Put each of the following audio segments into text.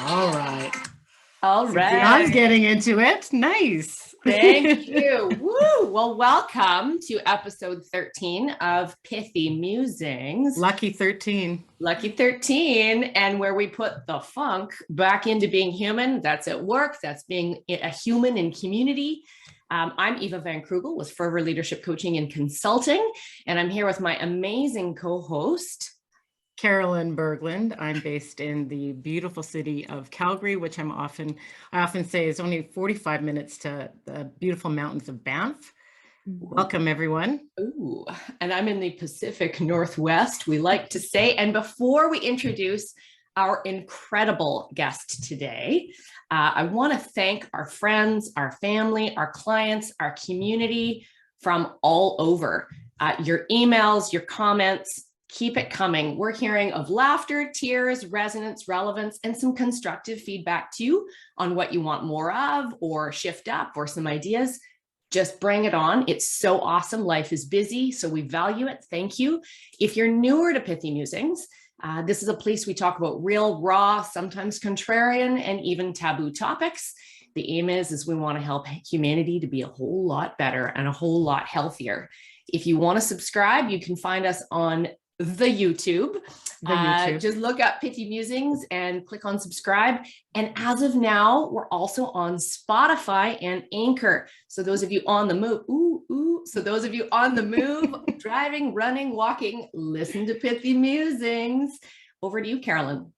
All right. All So right. Dionn's getting into it. Nice. Thank you. Woo! Well, welcome to episode 13 of Pithy Musings. Lucky 13. Lucky 13, and where we put the funk back into being human. That's at work. That's being a human in community. I'm Eva Van Krugel with Forever Leadership Coaching and Consulting, and I'm here with my amazing co-host, Carolyn Berglund. I'm based in the beautiful city of Calgary, which I often say is only 45 minutes to the beautiful mountains of Banff. Welcome, everyone. Ooh, and I'm in the Pacific Northwest, we like to say. And before we introduce our incredible guest today, I want to thank our friends, our family, our clients, our community from all over. Your emails, your comments, keep it coming. We're hearing of laughter, tears, resonance, relevance, and some constructive feedback too on what you want more of or shift up or some ideas. Just bring it on. It's so awesome. Life is busy, so we value it. Thank you. If you're newer to Pithy Musings, this is a place we talk about real, raw, sometimes contrarian, and even taboo topics. The aim is we want to help humanity to be a whole lot better and a whole lot healthier. If you want to subscribe, you can find us on the YouTube. Just look up Pithy Musings and click on subscribe. And as of now, we're also on Spotify and Anchor. So those of you on the move, so those of you on the move, driving, running, walking, listen to Pithy Musings. Over to you, Carolyn.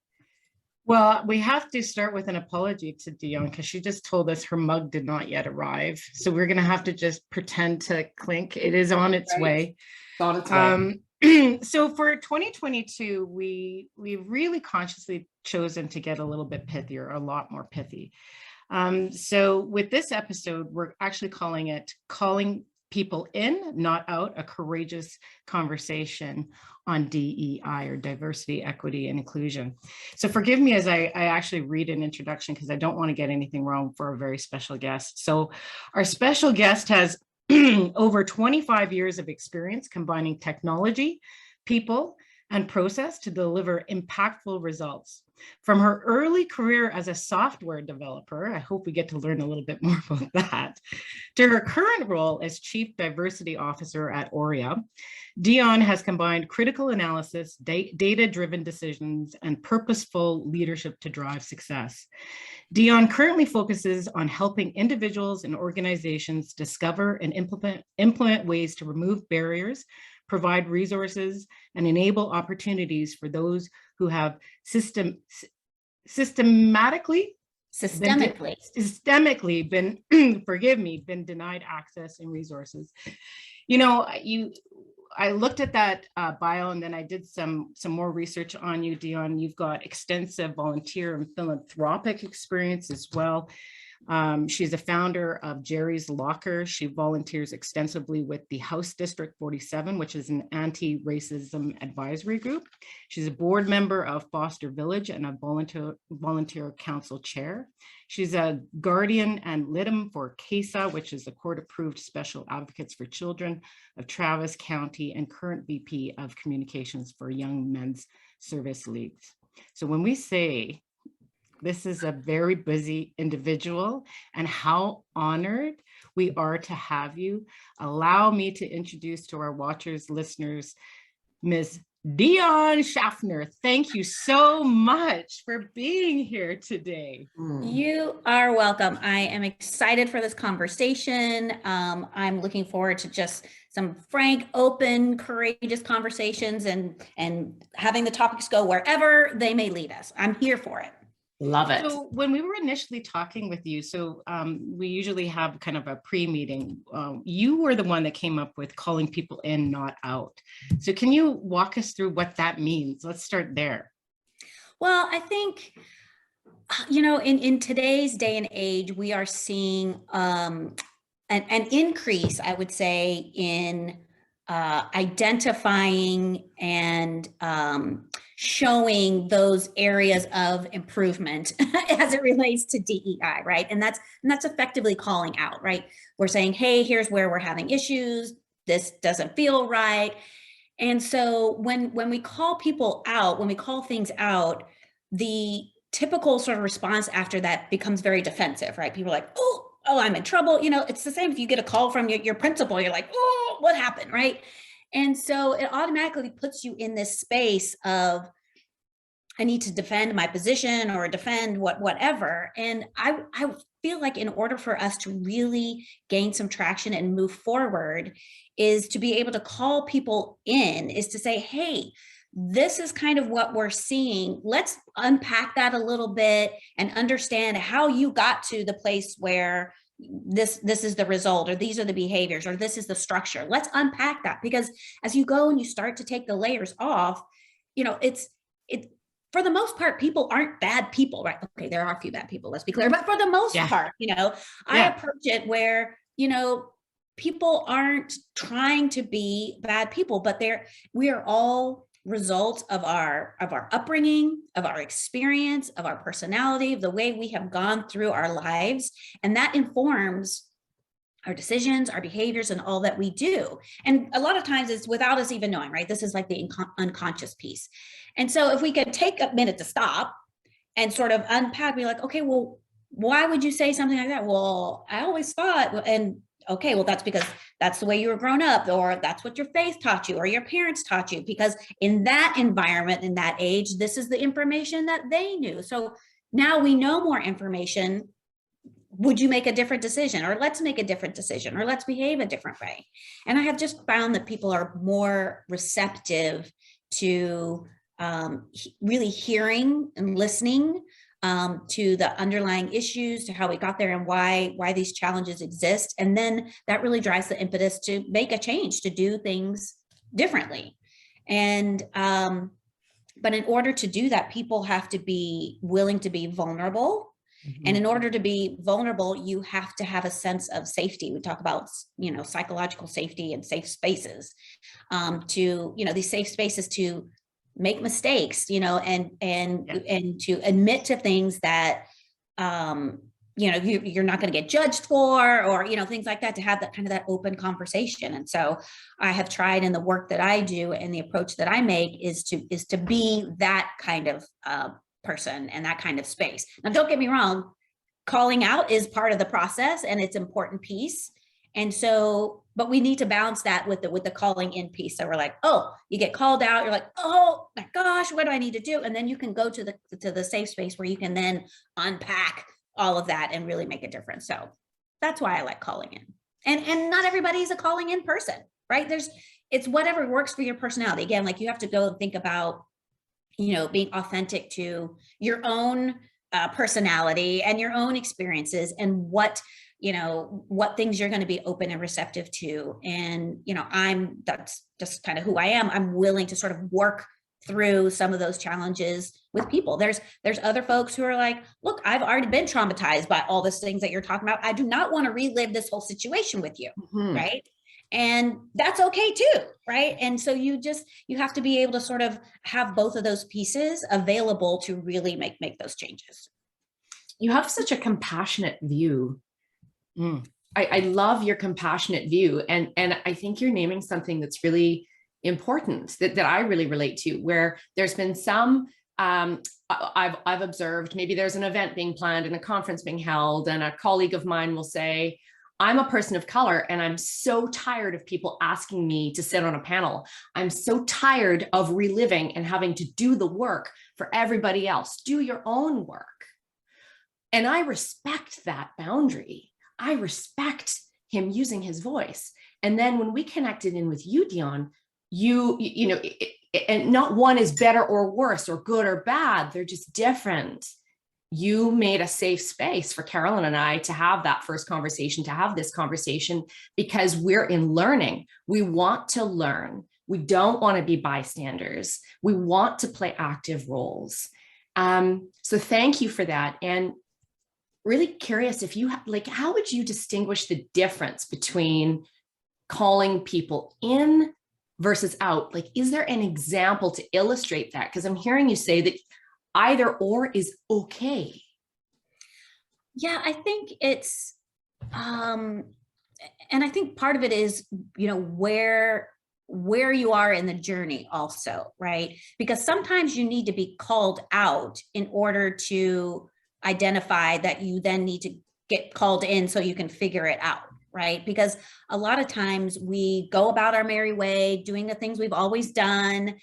Well, we have to start with an apology to Dionn because she just told us her mug did not yet arrive. So we're going to have to just pretend to clink. It is on its way. It's on its way. So for 2022, we've really consciously chosen to get a little bit pithier, a lot more pithy. So with this episode, we're actually calling people in, not out, a courageous conversation on DEI, or diversity, equity, and inclusion. So forgive me as I actually read an introduction because I don't want to get anything wrong for a very special guest. So our special guest has over 25 years of experience combining technology, people, and process to deliver impactful results. From her early career as a software developer, I hope we get to learn a little bit more about that, to her current role as Chief Diversity Officer at Aurea, Dionn has combined critical analysis, data-driven decisions, and purposeful leadership to drive success. Dionn currently focuses on helping individuals and organizations discover and implement ways to remove barriers, provide resources, and enable opportunities for those who have systemically been denied access and resources. You know, I looked at that bio, and then I did some more research on you, Dionn. You've got extensive volunteer and philanthropic experience as well. She's a founder of Jerry's Locker. She volunteers extensively with the House District 47, which is an anti-racism advisory group. She's a board member of Foster Village and a volunteer council chair. She's a guardian and litem for CASA, which is the court-approved special advocates for children of Travis County, and current VP of communications for Young Men's Service Leagues. So when we say this is a very busy individual, and how honored we are to have you, allow me to introduce to our watchers, listeners, Ms. Dionn Schaffner. Thank you so much for being here today. You are welcome. I am excited for this conversation. I'm looking forward to just some frank, open, courageous conversations and having the topics go wherever they may lead us. I'm here for it. Love it. So when we were initially talking with you, so we usually have kind of a pre-meeting. You were the one that came up with calling people in, not out. So can you walk us through what that means? Let's start there. Well, I think, you know, in today's day and age, we are seeing an increase, I would say, in identifying and showing those areas of improvement as it relates to DEI, right? And that's effectively calling out, right? We're saying, hey, here's where we're having issues. This doesn't feel right. And so when we call people out, when we call things out, the typical sort of response after that becomes very defensive, right? People are like, oh, I'm in trouble. You know, it's the same if you get a call from your principal, you're like, oh, what happened, right? And so it automatically puts you in this space of, I need to defend my position or defend whatever. And I feel like in order for us to really gain some traction and move forward is to be able to call people in, is to say, hey, this is kind of what we're seeing. Let's unpack that a little bit and understand how you got to the place where this is the result, or these are the behaviors, or this is the structure. Let's unpack that, because as you go and you start to take the layers off, you know, it's for the most part, people aren't bad people, right? Okay, there are a few bad people, let's be clear, but for the most part, you know, I approach it where, you know, people aren't trying to be bad people, but we are all results of our upbringing, of our experience, of our personality, of the way we have gone through our lives, and that informs our decisions, our behaviors, and all that we do. And a lot of times it's without us even knowing, right? This is like the unconscious piece. And so if we could take a minute to stop and sort of unpack, be like, okay, well, why would you say something like that? Well, I always thought, and okay, well, that's because that's the way you were grown up, or that's what your faith taught you, or your parents taught you, because in that environment, in that age, this is the information that they knew. So now we know more information. Would you make a different decision? Or let's make a different decision, or let's behave a different way. And I have just found that people are more receptive to really hearing and listening to the underlying issues, to how we got there and why these challenges exist. And then that really drives the impetus to make a change, to do things differently. And but in order to do that, people have to be willing to be vulnerable. Mm-hmm. And in order to be vulnerable, you have to have a sense of safety. We talk about, you know, psychological safety and safe spaces, to, you know, these safe spaces to make mistakes, you know, and to admit to things that, you know, you're not going to get judged for, or, you know, things like that, to have that kind of that open conversation. And so I have tried in the work that I do and the approach that I make is to be that kind of person and that kind of space. Now, don't get me wrong, calling out is part of the process and it's an important piece. And so, but we need to balance that with the calling in piece. So we're like, oh, you get called out, you're like, oh my gosh, what do I need to do? And then you can go to the safe space where you can then unpack all of that and really make a difference. So that's why I like calling in. And not everybody's a calling in person, right? It's whatever works for your personality. Again, like you have to go and think about, you know, being authentic to your own personality and your own experiences, and what things you're going to be open and receptive to. And, you know, that's just kind of who I am. I'm willing to sort of work through some of those challenges with people. There's other folks who are like, look, I've already been traumatized by all these things that you're talking about. I do not want to relive this whole situation with you. Mm-hmm. Right. And that's okay too. Right. And so you have to be able to sort of have both of those pieces available to really make those changes. You have such a compassionate view. I love your compassionate view. And I think you're naming something that's really important that I really relate to, where there's been some, I've observed, maybe there's an event being planned and a conference being held, and a colleague of mine will say, I'm a person of color and I'm so tired of people asking me to sit on a panel. I'm so tired of reliving and having to do the work for everybody else. Do your own work. And I respect that boundary. I respect him using his voice. And then when we connected in with you, Dionn, you know, and not one is better or worse or good or bad. They're just different. you made a safe space for Carolyn and I to have that first conversation, to have this conversation, because we're in learning. We want to learn. We don't want to be bystanders. We want to play active roles. So thank you for that. And really curious if you like, how would you distinguish the difference between calling people in versus out? Like, is there an example to illustrate that? Because I'm hearing you say that either or is okay. Yeah, I think it's, and I think part of it is, you know, where you are in the journey also, right? Because sometimes you need to be called out in order to identify that you then need to get called in so you can figure it out, right? Because a lot of times we go about our merry way, doing the things we've always done,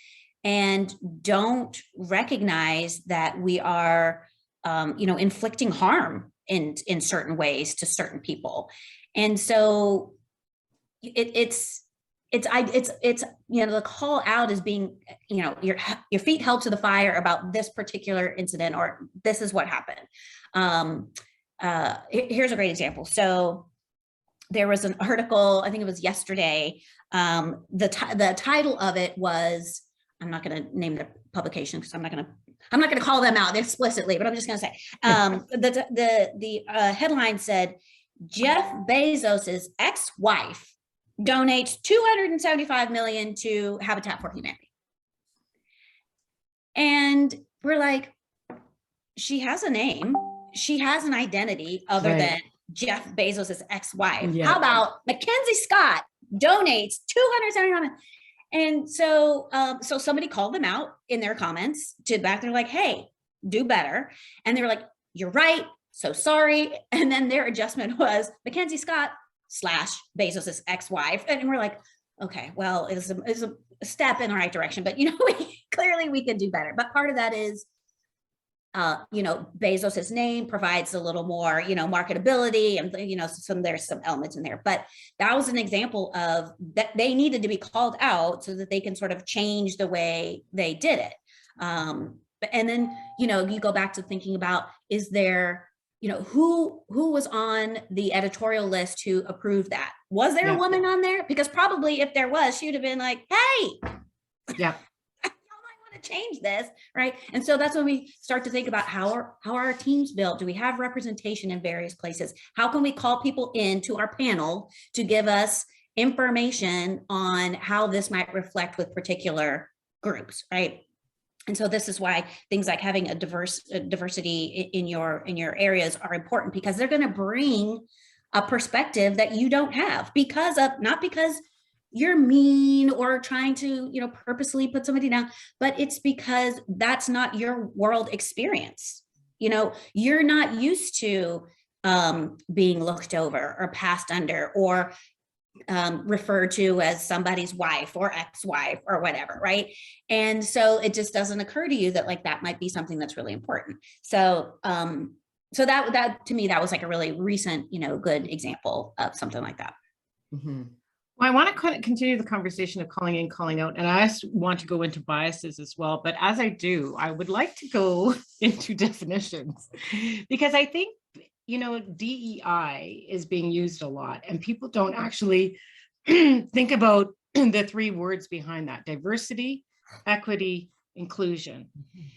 and don't recognize that we are, you know, inflicting harm in certain ways to certain people. And so it's you know, the call out is being, you know, your feet held to the fire about this particular incident, or this is what happened. Here's a great example. So there was an article, I think it was yesterday. The title of it was, I'm not going to name the publication because I'm not going to call them out explicitly, but I'm just going to say, the headline said, Jeff Bezos's ex-wife donates $275 million to Habitat for Humanity. And we're like, she has a name, she has an identity other than Jeff Bezos's ex-wife. Yeah. How about Mackenzie Scott donates $275 million? And so, so somebody called them out in their comments to back. They're like, hey, do better. And they were like, you're right. So sorry. And then their adjustment was Mackenzie Scott / Bezos's ex-wife. And we're like, okay, well, it's a step in the right direction, but you know, clearly we could do better. But part of that is, you know, Bezos's name provides a little more, you know, marketability, and, you know, there's some elements in there, but that was an example of that they needed to be called out so that they can sort of change the way they did it. And then, you know, you go back to thinking about, is there, you know, who was on the editorial list to approve that? Was there a woman on there? Because probably if there was, she would have been like, hey, yeah, to change this, right? And so that's when we start to think about how are our teams built? Do we have representation in various places? How can we call people into our panel to give us information on how this might reflect with particular groups, right? And so this is why things like having a diversity in your areas are important, because they're going to bring a perspective that you don't have, not because you're mean or trying to, you know, purposely put somebody down, but it's because that's not your world experience. You know, you're not used to being looked over or passed under or referred to as somebody's wife or ex-wife or whatever, right? And so it just doesn't occur to you that like that might be something that's really important. So so that to me, that was like a really recent, you know, good example of something like that. Mm-hmm. Well, I want to continue the conversation of calling in, calling out, and I also want to go into biases as well. But as I do, I would like to go into definitions, because I think, you know, DEI is being used a lot, and people don't actually think about the three words behind that: diversity, equity, inclusion.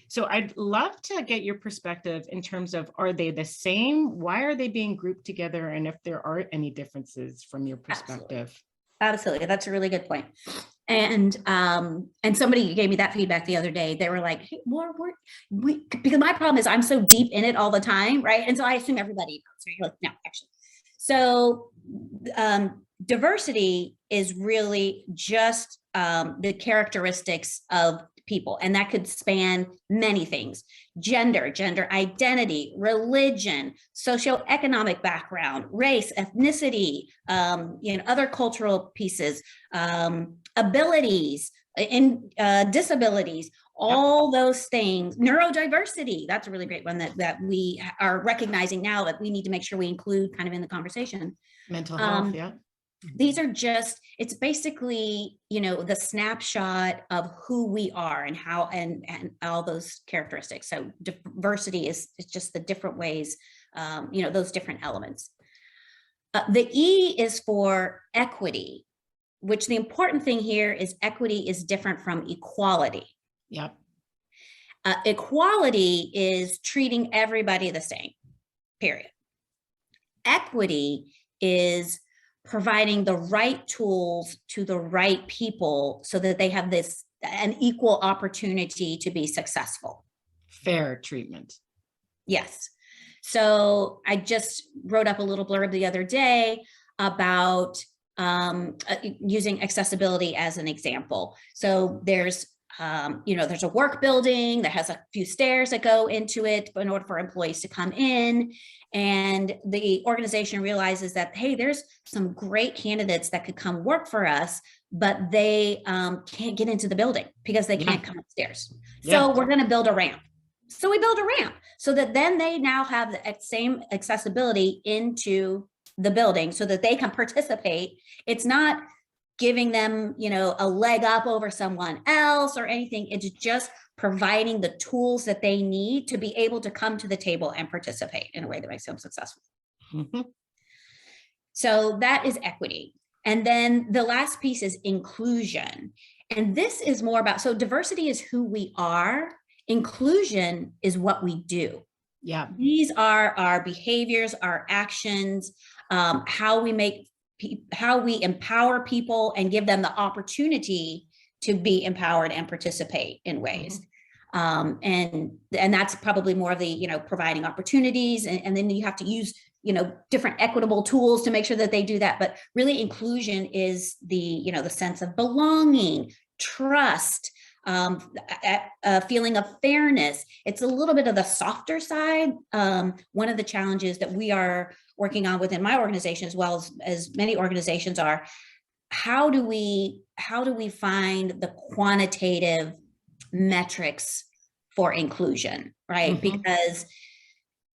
So I'd love to get your perspective in terms of, are they the same? Why are they being grouped together? And if there are any differences from your perspective. Absolutely. That's a really good point. And somebody gave me that feedback the other day. They were like, hey, because my problem is I'm so deep in it all the time, right? And so I assume everybody knows. So you're like, no, actually. So diversity is really just the characteristics of people, and that could span many things: gender identity, religion, socioeconomic background, race, ethnicity, you know, other cultural pieces, abilities, disabilities, all those things. Neurodiversity, that's a really great one that we are recognizing now that we need to make sure we include kind of in the conversation. Mental health, These are just, it's basically, the snapshot of who we are and how, and all those characteristics. So diversity is just the different ways, those different elements. The E is for equity, which the important thing here is equity is different from equality. Yep. Equality is treating everybody the same, period. Equity is providing the right tools to the right people so that they have an equal opportunity to be successful. Fair treatment. Yes. So I just wrote up a little blurb the other day about using accessibility as an example. So there's a work building that has a few stairs that go into it in order for employees to come in. And the organization realizes that, hey, there's some great candidates that could come work for us, but they can't get into the building because they can't come upstairs. So we're going to build a ramp. So we build a ramp so that then they now have the same accessibility into the building so that they can participate. It's not giving them, a leg up over someone else or anything. It's just providing the tools that they need to be able to come to the table and participate in a way that makes them successful. Mm-hmm. So that is equity. And then the last piece is inclusion. And this is more about, so diversity is who we are. Inclusion is what we do. Yeah. These are our behaviors, our actions, how we empower people and give them the opportunity to be empowered and participate in ways. And that's probably more of the, providing opportunities. And then you have to use, different equitable tools to make sure that they do that. But really inclusion is the, the sense of belonging, trust, a feeling of fairness. It's a little bit of the softer side. One of the challenges that we are working on within my organization, as well as many organizations, are how do we find the quantitative metrics for inclusion, right? Because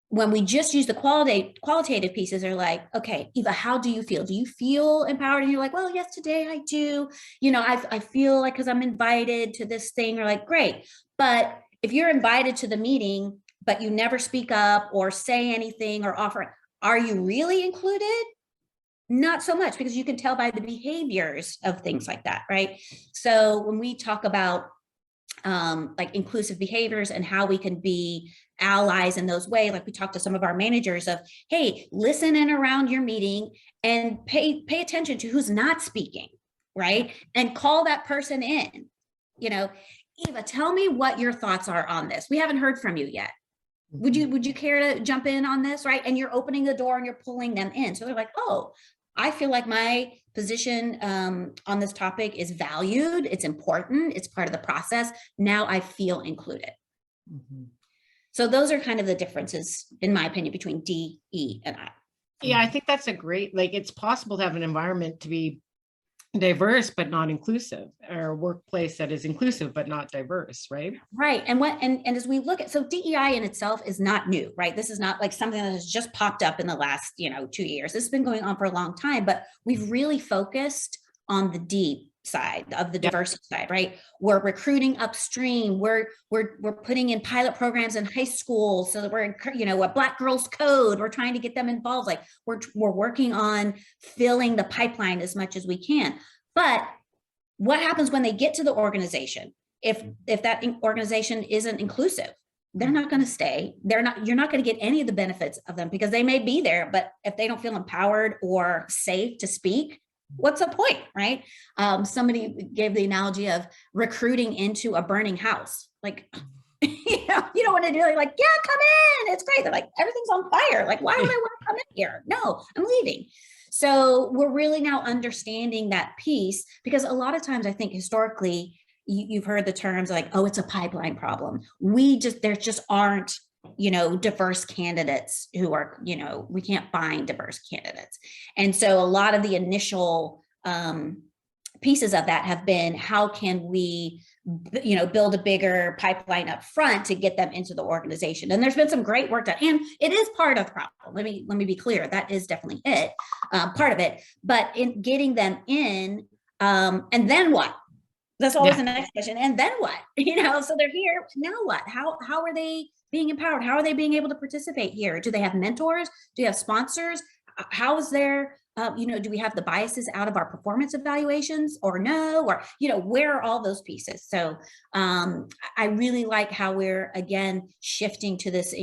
when we just use the qualitative pieces, are like, okay, Eva, how do you feel? Do you feel empowered? And you're like, well, yes, today I do. I feel like, because I'm invited to this thing, or like, great. But if you're invited to the meeting, but you never speak up or say anything or offer, are you really included? Not so much, because you can tell by the behaviors of things like that, right? So when we talk about like inclusive behaviors and how we can be allies in those ways, like we talked to some of our managers of, hey, listen in around your meeting and pay attention to who's not speaking, right? And call that person in. Eva, tell me what your thoughts are on this. We haven't heard from you yet. Would you care to jump in on this, right? And you're opening the door and you're pulling them in. So they're like, oh, I feel like my position on this topic is valued. It's important. It's part of the process. Now I feel included. So those are kind of the differences, in my opinion, between D, E, and I. Yeah, I think that's a great, it's possible to have an environment to be diverse but not inclusive, or a workplace that is inclusive but not diverse, right? Right. And as we look at, so DEI in itself is not new, right? This is not like something that has just popped up in the last 2 years. This has been going on for a long time, but we've really focused on the D side of the diversity side, right? We're recruiting upstream. We're putting in pilot programs in high school so that we're, a Black Girls Code. We're trying to get them involved. Like we're working on filling the pipeline as much as we can. But what happens when they get to the organization? If that organization isn't inclusive, they're not going to stay. You're not going to get any of the benefits of them, because they may be there, but if they don't feel empowered or safe to speak, what's the point, right? Somebody gave the analogy of recruiting into a burning house. Like, you don't want to do it. Like, yeah, come in. It's great. They're like, everything's on fire. Like, why would I want to come in here? No, I'm leaving. So we're really now understanding that piece, because a lot of times I think historically you've heard the terms like, oh, it's a pipeline problem. There just aren't diverse candidates who are, we can't find diverse candidates. And so a lot of the initial pieces of that have been, how can we, build a bigger pipeline up front to get them into the organization? And there's been some great work done, and it is part of the problem. Let me be clear, that is definitely part of it. But in getting them in, and then what? That's always the next question. And then what? So they're here. Now what? How are they being empowered? How are they being able to participate here? Do they have mentors? Do you have sponsors? How is their, do we have the biases out of our performance evaluations or no? Or, where are all those pieces? So I really like how we're, again, shifting to this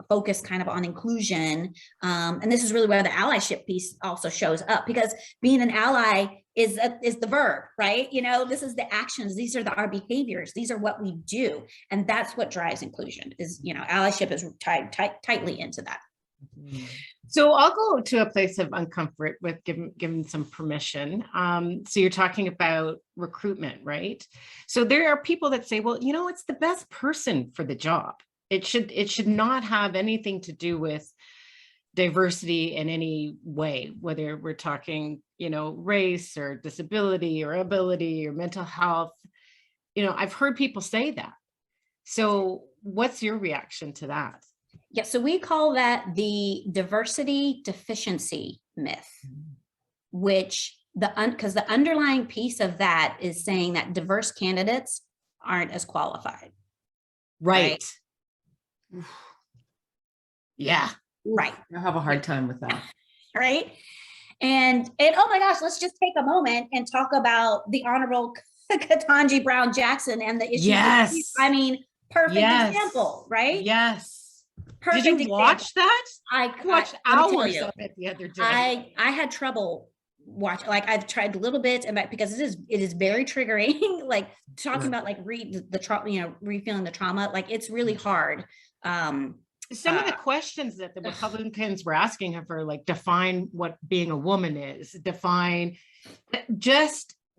focus kind of on inclusion. And this is really where the allyship piece also shows up, because being an ally is the verb, right? This is the actions. These are our behaviors. These are what we do. And that's what drives inclusion is, allyship is tied tightly into that. So I'll go to a place of uncomfort with giving some permission. So you're talking about recruitment, right? So there are people that say, well, it's the best person for the job. It should not have anything to do with diversity in any way, whether we're talking, race or disability or ability or mental health. I've heard people say that. So what's your reaction to that? Yeah, so we call that the diversity deficiency myth, which because the underlying piece of that is saying that diverse candidates aren't as qualified. Right. Yeah. Right. I have a hard time with that. Right. And oh my gosh, let's just take a moment and talk about the Honorable Ketanji Brown Jackson and the issue. Yes. Perfect example, right? Yes. Perfect Did you watch that? I watched hours of it the other day. I had trouble watching. Like, I've tried little bits, and because it is very triggering. Like talking about refilling the trauma. Like, it's really hard. Some of the questions that the Republicans were asking of her, like, define what being a woman is.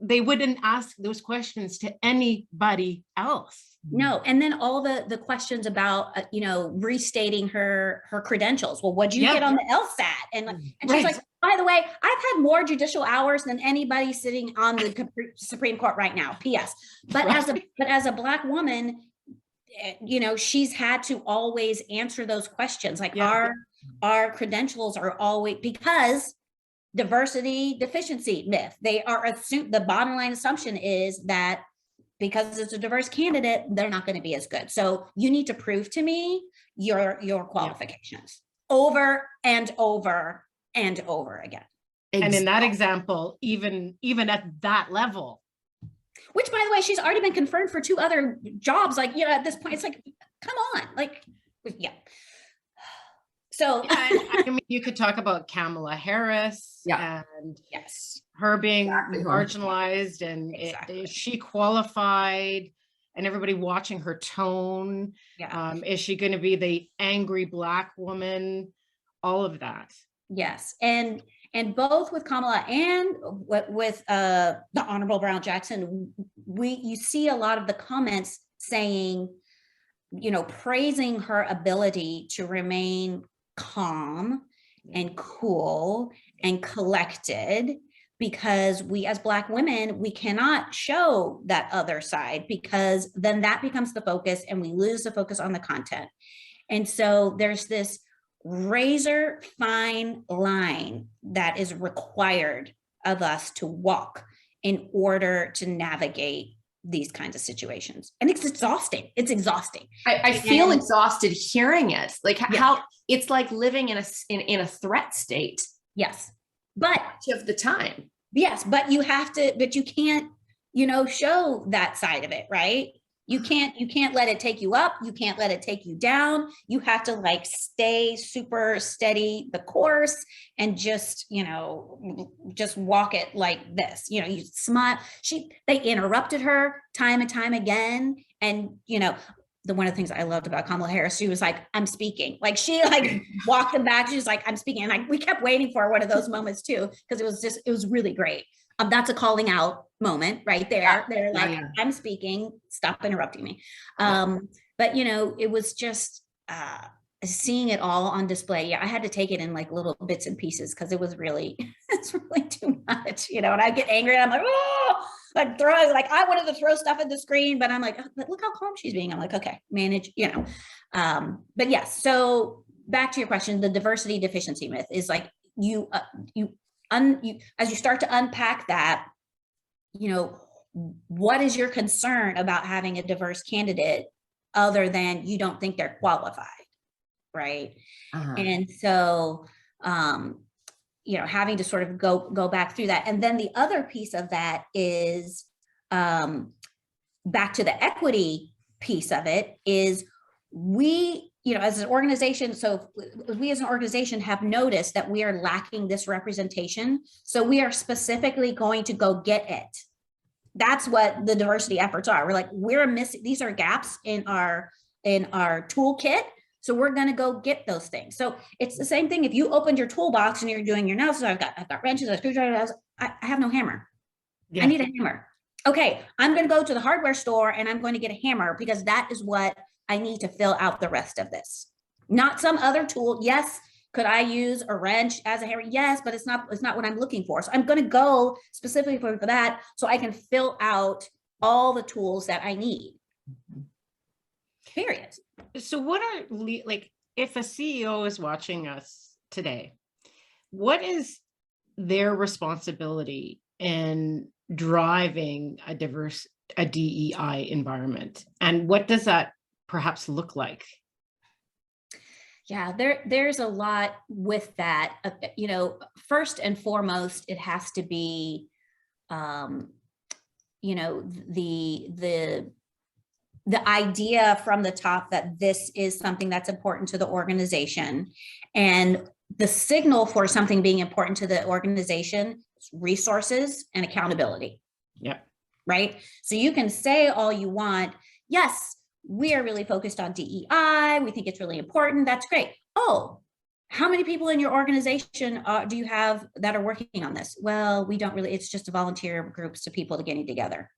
They wouldn't ask those questions to anybody else. No. And then all the questions about, restating her credentials. Well, what'd you get on the LSAT? And she's like, by the way, I've had more judicial hours than anybody sitting on the Supreme Court right now. P.S. But as a Black woman, she's had to always answer those questions. Like, our credentials are always, because diversity deficiency myth. They are assumed, the bottom line assumption is that because it's a diverse candidate, they're not going to be as good. So you need to prove to me your qualifications over and over and over again. And in that example, even at that level, which, by the way, she's already been confirmed for 2 other jobs. Like, at this point, it's like, come on, like, yeah. So you could talk about Kamala Harris and her being marginalized, and is she qualified, and everybody watching her tone. Is she going to be the angry Black woman? All of that. Yes. And both with Kamala and with the Honorable Brown Jackson, you see a lot of the comments saying, praising her ability to remain calm and cool and collected, because we as Black women, we cannot show that other side, because then that becomes the focus and we lose the focus on the content. And so there's this razor fine line that is required of us to walk in order to navigate these kinds of situations. And it's exhausting. I feel exhausted hearing it. Like how it's like living in a threat state. Yes. But much of the time. Yes. But you can't, show that side of it, right? You can't let it take you up. You can't let it take you down. You have to stay super steady the course and just walk it like this. You smile. They interrupted her time and time again. And, one of the things I loved about Kamala Harris, she was like, I'm speaking. Like, she walked them back. She was like, I'm speaking. And we kept waiting for one of those moments too, because it was really great. That's a calling out moment right there. They're like, I'm speaking, stop interrupting me. But it was just seeing it all on display. I had to take it in little bits and pieces, because it's really too much, and I get angry and I'm like, oh, like throwing, like I wanted to throw stuff at the screen, but I'm like, oh, but look how calm she's being. I'm like, okay, manage, you know. But yes, so back to your question, the diversity deficiency myth is like as you start to unpack that, you know, what is your concern about having a diverse candidate other than you don't think they're qualified, right? And so, you know, having to sort of go back through that. And then the other piece of that is back to the equity piece of it is we, you know, as an organization, so we as an organization have noticed that we are lacking this representation. So we are specifically going to go get it. That's what the diversity efforts are. We're like, we're missing, these are gaps in our toolkit. So we're going to go get those things. So it's the same thing. If you opened your toolbox and you're doing your nails, so I've got wrenches, I have no hammer. Yeah. I need a hammer. Okay, I'm going to go to the hardware store and I'm going to get a hammer because that is what I need to fill out the rest of this. Not some other tool. Yes, could I use a wrench as a hammer? Yes, but it's not what I'm looking for. So I'm going to go specifically for that so I can fill out all the tools that I need. Period. So what are, like, if a CEO is watching us today, what is their responsibility in driving a diverse, a DEI environment? And what does that perhaps look like? Yeah, there's a lot with that. You know, first and foremost, it has to be, you know, the idea from the top that this is something that's important to the organization, and the signal for something being important to the organization is resources and accountability. Yeah. Right. So you can say all you want. Yes, we are really focused on DEI. We think it's really important. That's great. Oh, how many people in your organization do you have that are working on this? Well, we don't really, it's just a volunteer groups of people getting together.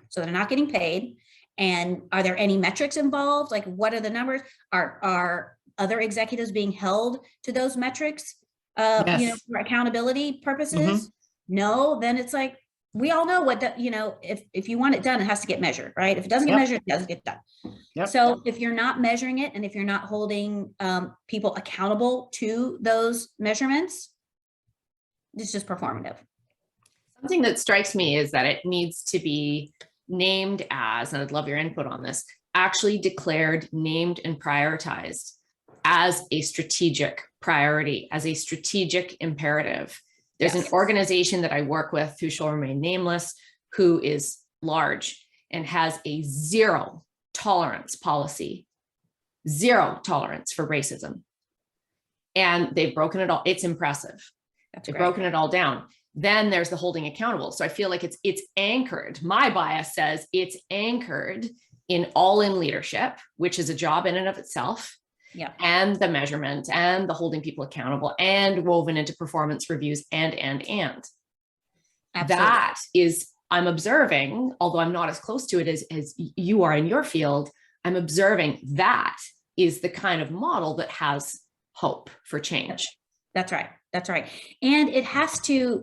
So they're not getting paid. And are there any metrics involved? Like, what are the numbers? Are other executives being held to those metrics, yes, you know, for accountability purposes? No, then it's like, we all know what, you know, if you want it done, it has to get measured, right? If it doesn't get measured, it doesn't get done. So if you're not measuring it, and if you're not holding people accountable to those measurements, it's just performative. Something that strikes me is that it needs to be named as, and I'd love your input on this, actually declared, named, and prioritized as a strategic priority, as a strategic imperative. There's an organization that I work with, who shall remain nameless, who is large and has a zero tolerance policy, zero tolerance for racism. And they've broken it all. It's impressive. They've broken it all down. Then there's the holding accountable. So I feel like it's anchored. My bias says it's anchored in all-in leadership, which is a job in and of itself. Yeah. And the measurement and the holding people accountable and woven into performance reviews and. Absolutely. That is, I'm observing, although I'm not as close to it as you are in your field, I'm observing that is the kind of model that has hope for change. That's right. That's right. And it has to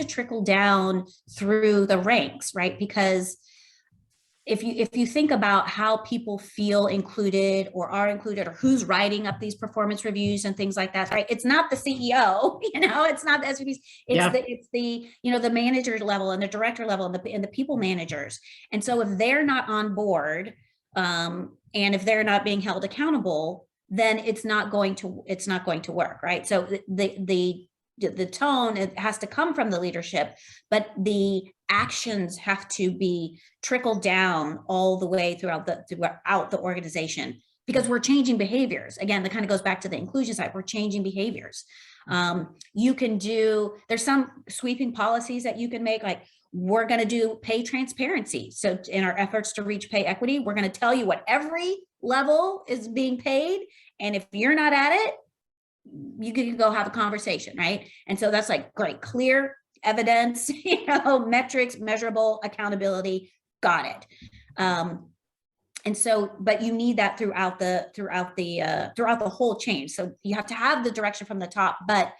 trickle down through the ranks, right? Because if you think about how people feel included or are included, or who's writing up these performance reviews and things like that, right? It's not the CEO, you know, it's not the SVPs, it's the, you know, the manager level and the director level and the people managers. And so if they're not on board, and if they're not being held accountable, then it's not going to work, right? So the tone, it has to come from the leadership, but the actions have to be trickled down all the way throughout the organization, because we're changing behaviors. Again, that kind of goes back to the inclusion side. We're changing behaviors. There's some sweeping policies that you can make, like we're going to do pay transparency. So in our efforts to reach pay equity, we're going to tell you what every level is being paid. And if you're not at it, you can go have a conversation, right? And so that's like great, clear evidence, you know, metrics, measurable, accountability, got it. And so, but you need that throughout the whole chain. So you have to have the direction from the top, but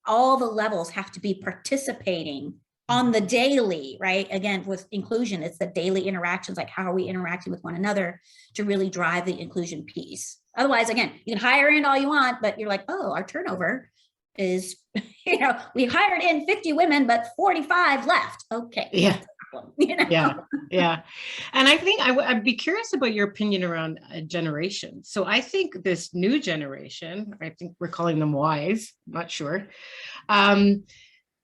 all the levels have to be participating on the daily, right? Again, with inclusion, it's the daily interactions, like how are we interacting with one another to really drive the inclusion piece. Otherwise, again, you can hire in all you want, but you're like, oh, our turnover is, we hired in 50 women, but 45 left. Okay. Yeah. Yeah. Yeah. And I think I'd be curious about your opinion around generation. So I think this new generation, I think we're calling them Ys, I'm not sure.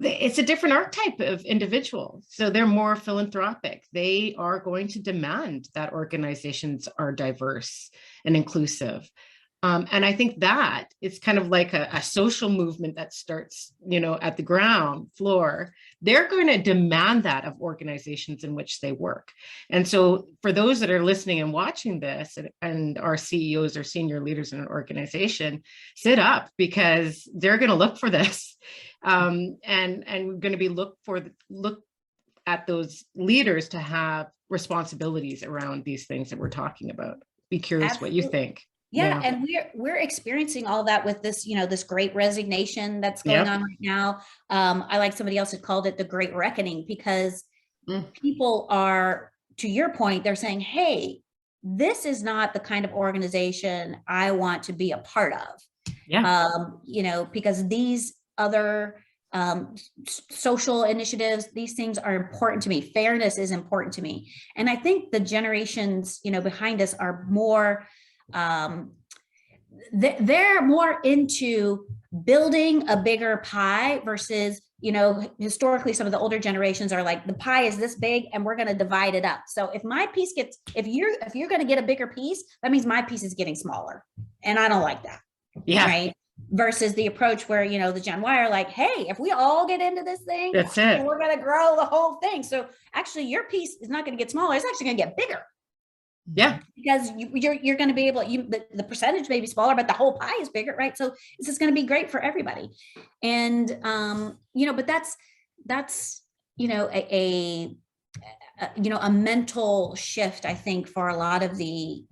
It's a different archetype of individual. So they're more philanthropic. They are going to demand that organizations are diverse and inclusive. And I think that it's kind of like a social movement that starts, at the ground floor. They're going to demand that of organizations in which they work. And so for those that are listening and watching this and are CEOs or senior leaders in an organization, sit up, because they're going to look for this. And we're going to be look at those leaders to have responsibilities around these things that we're talking about. Be curious Absolutely. What you think. Yeah, and we're experiencing all that with this, this great resignation that's going on right now. I like somebody else had called it the Great Reckoning, because people are, to your point, they're saying, hey, this is not the kind of organization I want to be a part of. Yeah. Because these other social initiatives, these things are important to me. Fairness is important to me. And I think the generations, behind us are more, they're more into building a bigger pie versus, historically some of the older generations are like, the pie is this big and we're going to divide it up. So if my piece gets, if you're going to get a bigger piece, that means my piece is getting smaller. And I don't like that. Yeah. Right. Versus the approach where, the Gen Y are like, hey, if we all get into this thing, that's it. We're going to grow the whole thing. So actually your piece is not going to get smaller. It's actually going to get bigger. Yeah. Because you're going to be able, the percentage may be smaller, but the whole pie is bigger, right? So this is going to be great for everybody. And, but that's, a mental shift, I think, for a lot of the,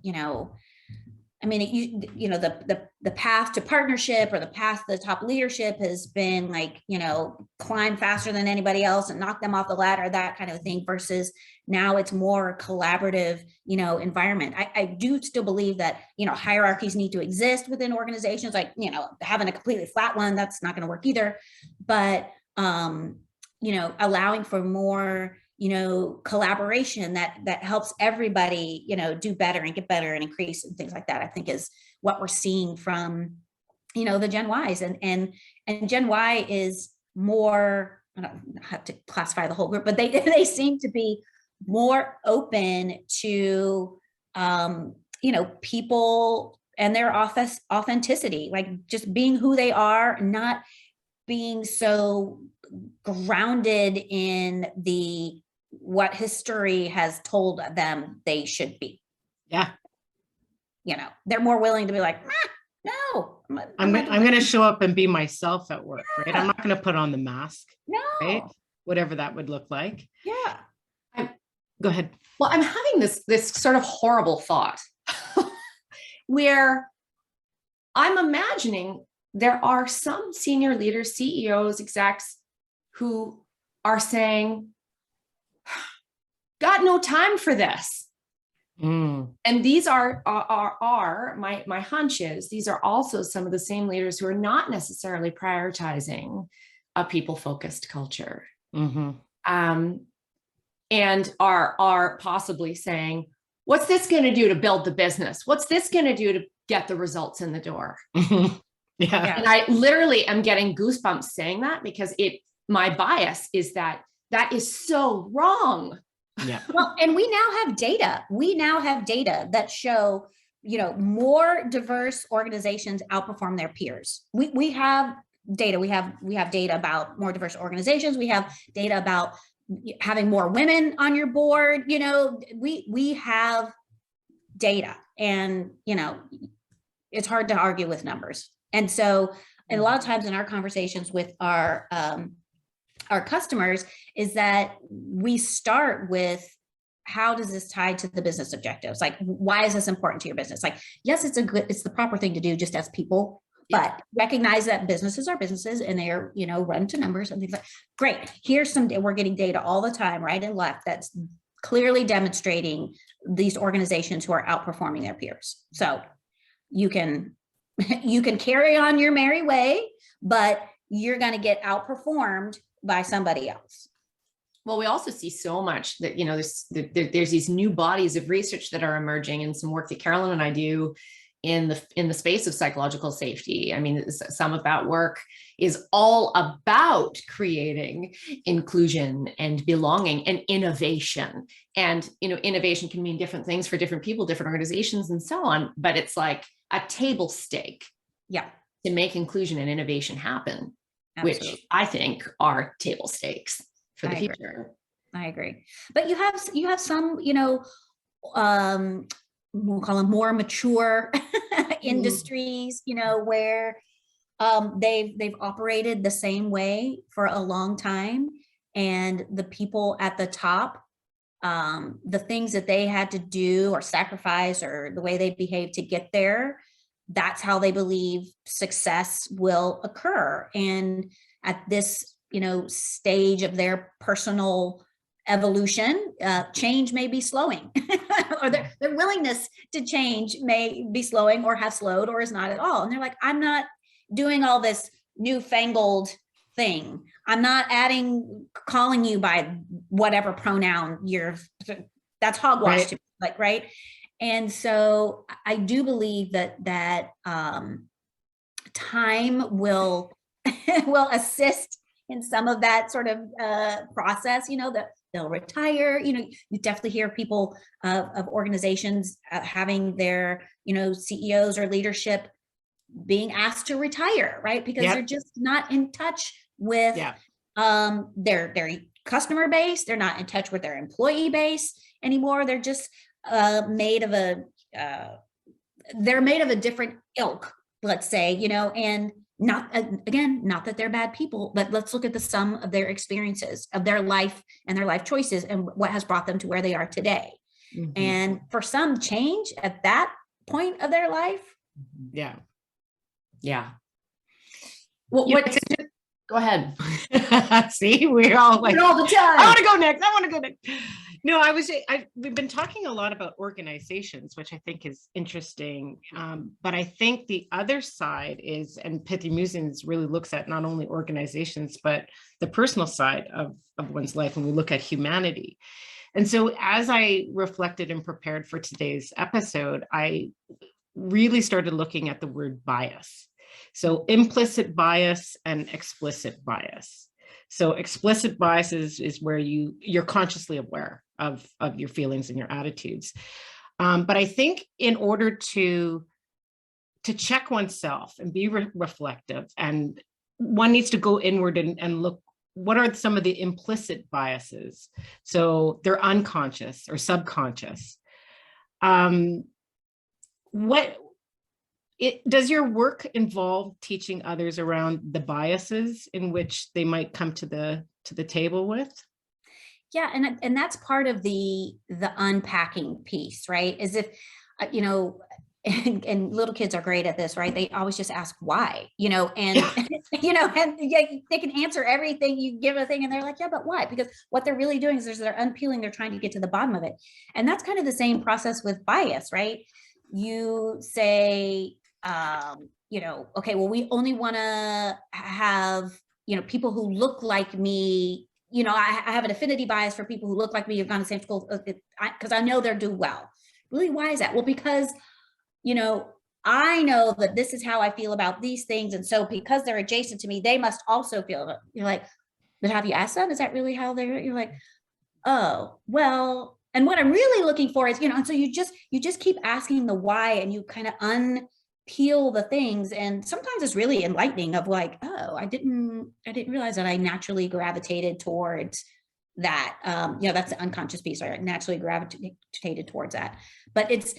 the path to partnership or the path to the top leadership has been like, climb faster than anybody else and knock them off the ladder, that kind of thing, versus now it's more collaborative, environment. I do still believe that, hierarchies need to exist within organizations, like, having a completely flat one, that's not going to work either. But, allowing for more, collaboration that helps everybody, do better and get better and increase and things like that, I think is what we're seeing from, the Gen Ys, and Gen Y is more, I don't have to classify the whole group, but they seem to be more open to, people and their authenticity, like just being who they are, not being so grounded in what history has told them they should be. Yeah. They're more willing to be like, no, I'm going to show up and be myself at work, right? I'm not going to put on the mask. No. Right? Whatever that would look like. Yeah. Go ahead. Well, I'm having this sort of horrible thought where I'm imagining there are some senior leaders, CEOs, execs who are saying, got no time for this. And these are my hunch is these are also some of the same leaders who are not necessarily prioritizing a people-focused culture. And are possibly saying, what's this going to do to build the business? What's this going to do to get the results in the door? Yeah. And I literally am getting goosebumps saying that, because my bias is that is so wrong. Yeah. Well, and we now have data. That show, more diverse organizations outperform their peers. We have data. We have data about more diverse organizations. We have data about having more women on your board. We have data, and, it's hard to argue with numbers. And so, and a lot of times in our conversations with our customers is that we start with, how does this tie to the business objectives? Like, why is this important to your business? Like, yes, it's the proper thing to do just as people, but recognize that businesses are businesses and they are, run to numbers and things like, great. Here's we're getting data all the time, right and left, that's clearly demonstrating these organizations who are outperforming their peers. So you can carry on your merry way, but you're going to get outperformed by somebody else. Well, we also see so much that, there's these new bodies of research that are emerging, and some work that Carolyn and I do in the space of psychological safety. I mean, some of that work is all about creating inclusion and belonging and innovation. And, innovation can mean different things for different people, different organizations, and so on. But it's like a table stake, to make inclusion and innovation happen, Absolutely. Which I think are table stakes for the future. I agree. But you have some, we'll call them more mature industries, where they've operated the same way for a long time, and the people at the top, the things that they had to do or sacrifice or the way they behave to get there, that's how they believe success will occur. And at this, stage of their personal evolution, change may be slowing, or their willingness to change may be slowing or have slowed or is not at all. And they're like, I'm not doing all this newfangled thing. I'm not calling you by whatever pronoun that's hogwash to me, right? And so I do believe that time will assist in some of that sort of process, that they'll retire. You definitely hear people of organizations having their, CEOs or leadership being asked to retire, right? Because they're just not in touch with their customer base. They're not in touch with their employee base anymore. They're just made of a different ilk, let's say, and not that they're bad people, but let's look at the sum of their experiences of their life and their life choices and what has brought them to where they are today. Mm-hmm. And for some, change at that point of their life. Yeah. Well, go ahead. See, we're all like, all the time. I want to go next. No, we've been talking a lot about organizations, which I think is interesting. But I think the other side is, and Pithy Musings really looks at not only organizations, but the personal side of one's life when we look at humanity. And so as I reflected and prepared for today's episode, I really started looking at the word bias. So implicit bias and explicit bias. So explicit bias is where you're consciously aware of your feelings and your attitudes. But I think in order to check oneself and be reflective, and one needs to go inward and look, what are some of the implicit biases? So they're unconscious or subconscious. Does your work involve teaching others around the biases in which they might come to the table with? Yeah, and that's part of the unpacking piece, right? Is if and little kids are great at this, right? They always just ask why, and and they can answer everything you give a thing, and they're like, yeah, but why? Because what they're really doing is they're unpeeling, they're trying to get to the bottom of it, and that's kind of the same process with bias, right? You say, okay, well, we only want to have, people who look like me. I have an affinity bias for people who look like me, have gone to the same school, because I know they'll do well. Really, why is that? Well, because, I know that this is how I feel about these things. And so because they're adjacent to me, they must also feel it. You're like, but have you asked them? Is that really how you're like, oh, well, and what I'm really looking for is, and so you just keep asking the why, and you kind of unpeel the things. And sometimes it's really enlightening of like, oh, I didn't realize that I naturally gravitated towards that. That's the unconscious piece. I naturally gravitated towards that. But it's,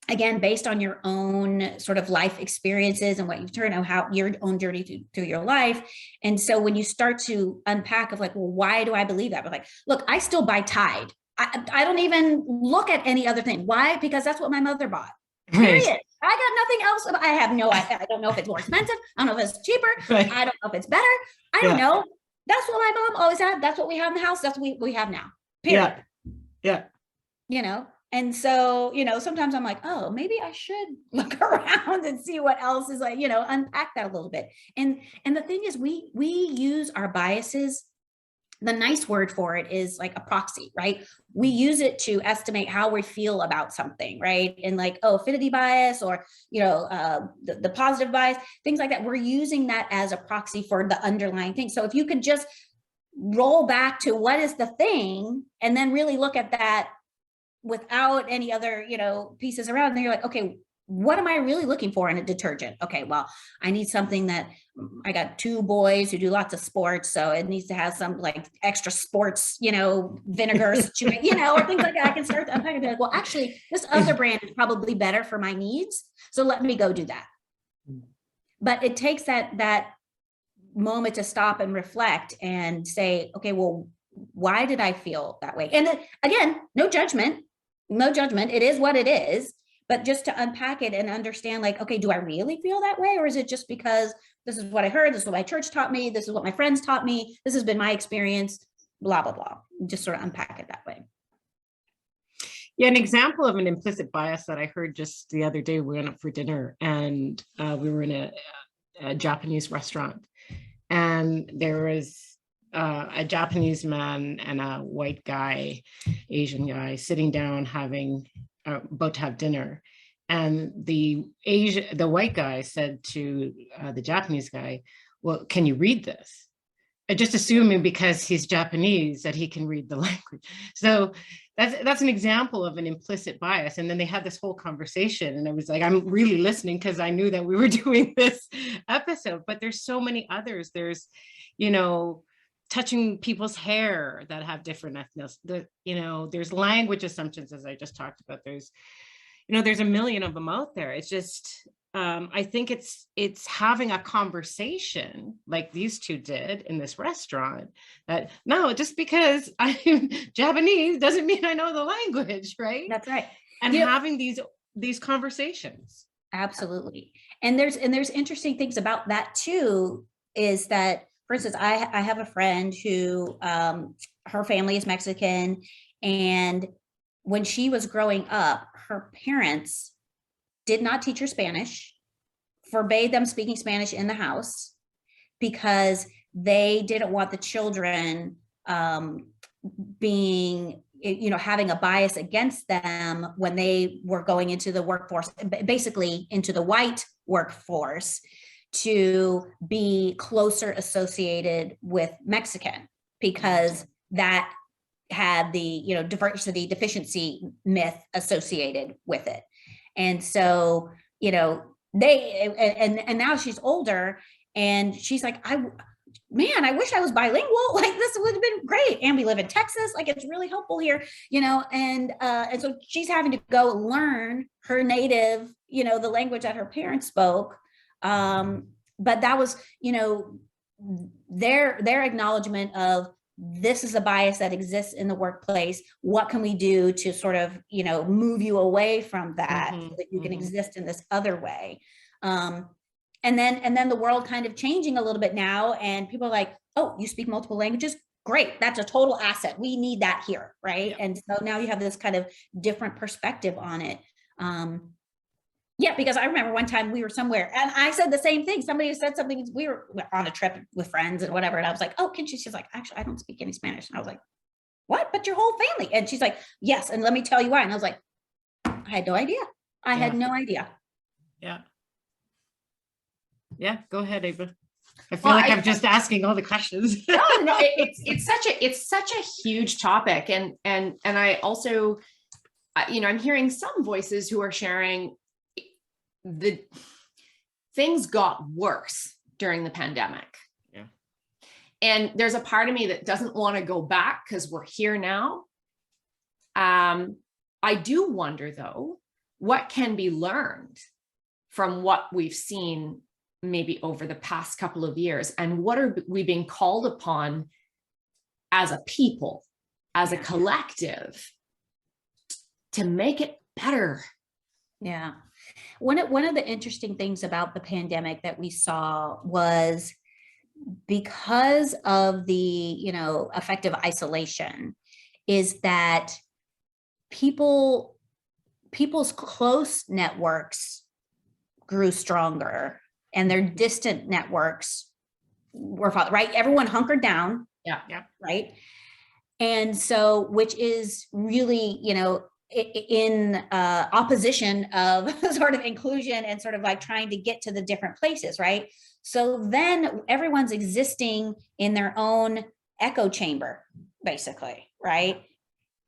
again, based on your own sort of life experiences and what you've turned out, how your own journey through your life. And so when you start to unpack of like, well, why do I believe that? But like, look, I still buy Tide. I don't even look at any other thing. Why? Because that's what my mother bought. Period. Right. I got nothing else. I don't know if it's more expensive. I don't know if it's cheaper. Right. I don't know if it's better. I don't know. That's what my mom always had. That's what we have in the house. That's what we have now. Period. Yeah. And so, sometimes I'm like, oh, maybe I should look around and see what else is unpack that a little bit. And the thing is, we use our biases. The nice word for it is like a proxy, right? We use it to estimate how we feel about something, right? And like, affinity bias or, the positive bias, things like that. We're using that as a proxy for the underlying thing. So if you could just roll back to what is the thing and then really look at that without any other, pieces around, and then you're like, okay, what am I really looking for in a detergent? Okay, well, I need something that I got 2 boys who do lots of sports, so it needs to have some like extra sports, vinegars, or things like that. I can start to unpack it. Like, well, actually, this other brand is probably better for my needs, so let me go do that. But it takes that moment to stop and reflect and say, okay, well, why did I feel that way? And then, again, no judgment. It is what it is. But just to unpack it and understand, like, okay, do I really feel that way? Or is it just because this is what I heard, this is what my church taught me, this is what my friends taught me, this has been my experience, blah, blah, blah. Just sort of unpack it that way. Yeah, an example of an implicit bias that I heard just the other day, we went up for dinner and we were in a Japanese restaurant, and there was a Japanese man and a white guy, Asian guy, sitting down about to have dinner. And the white guy said to the Japanese guy, well, can you read this? Just assuming because he's Japanese that he can read the language. So that's an example of an implicit bias. And then they had this whole conversation, and I was like, I'm really listening because I knew that we were doing this episode, but there's so many others. There's, touching people's hair that have different ethnicities. There's language assumptions, as I just talked about. There's a million of them out there. It's just, I think it's having a conversation like these two did in this restaurant, that no, just because I'm Japanese doesn't mean I know the language, right? That's right. And having these conversations. Absolutely. And there's interesting things about that too, is that, for instance, I have a friend who, her family is Mexican, and when she was growing up, her parents did not teach her Spanish, forbade them speaking Spanish in the house because they didn't want the children being, having a bias against them when they were going into the workforce, basically into the white workforce, to be closer associated with Mexican, because that had the diversity deficiency myth associated with it. And so they and now she's older, and she's like, I wish I was bilingual. Like, this would have been great. And we live in Texas. Like, it's really helpful here, and so she's having to go learn her native, the language that her parents spoke. But that was, their acknowledgement of, this is a bias that exists in the workplace. What can we do to sort of, move you away from that, so that you can exist in this other way? And then the world kind of changing a little bit now, and people are like, oh, you speak multiple languages? Great. That's a total asset. We need that here. Right. Yeah. And so now you have this kind of different perspective on it. Yeah, because I remember one time we were somewhere and I said the same thing. Somebody said something. We were on a trip with friends and whatever. And I was like, oh, she's like, actually, I don't speak any Spanish. And I was like, what? But your whole family? And she's like, yes. And let me tell you why. And I was like, I had no idea. I had no idea. Yeah. Yeah. Go ahead, Ava. I feel like I'm just asking all the questions. No, it's such a huge topic. And I also, I'm hearing some voices who are sharing the things got worse during the pandemic. Yeah. And there's a part of me that doesn't want to go back because we're here now. I do wonder, though, what can be learned from what we've seen maybe over the past couple of years, and what are we being called upon as a people, as a collective, to make it better? Yeah. One of the interesting things about the pandemic that we saw was because of the, effective isolation, is that people's close networks grew stronger and their distant networks were, right? Everyone hunkered down. Yeah. Right. And so, which is really, in opposition of sort of inclusion and sort of like trying to get to the different places, right? So then everyone's existing in their own echo chamber, basically, right?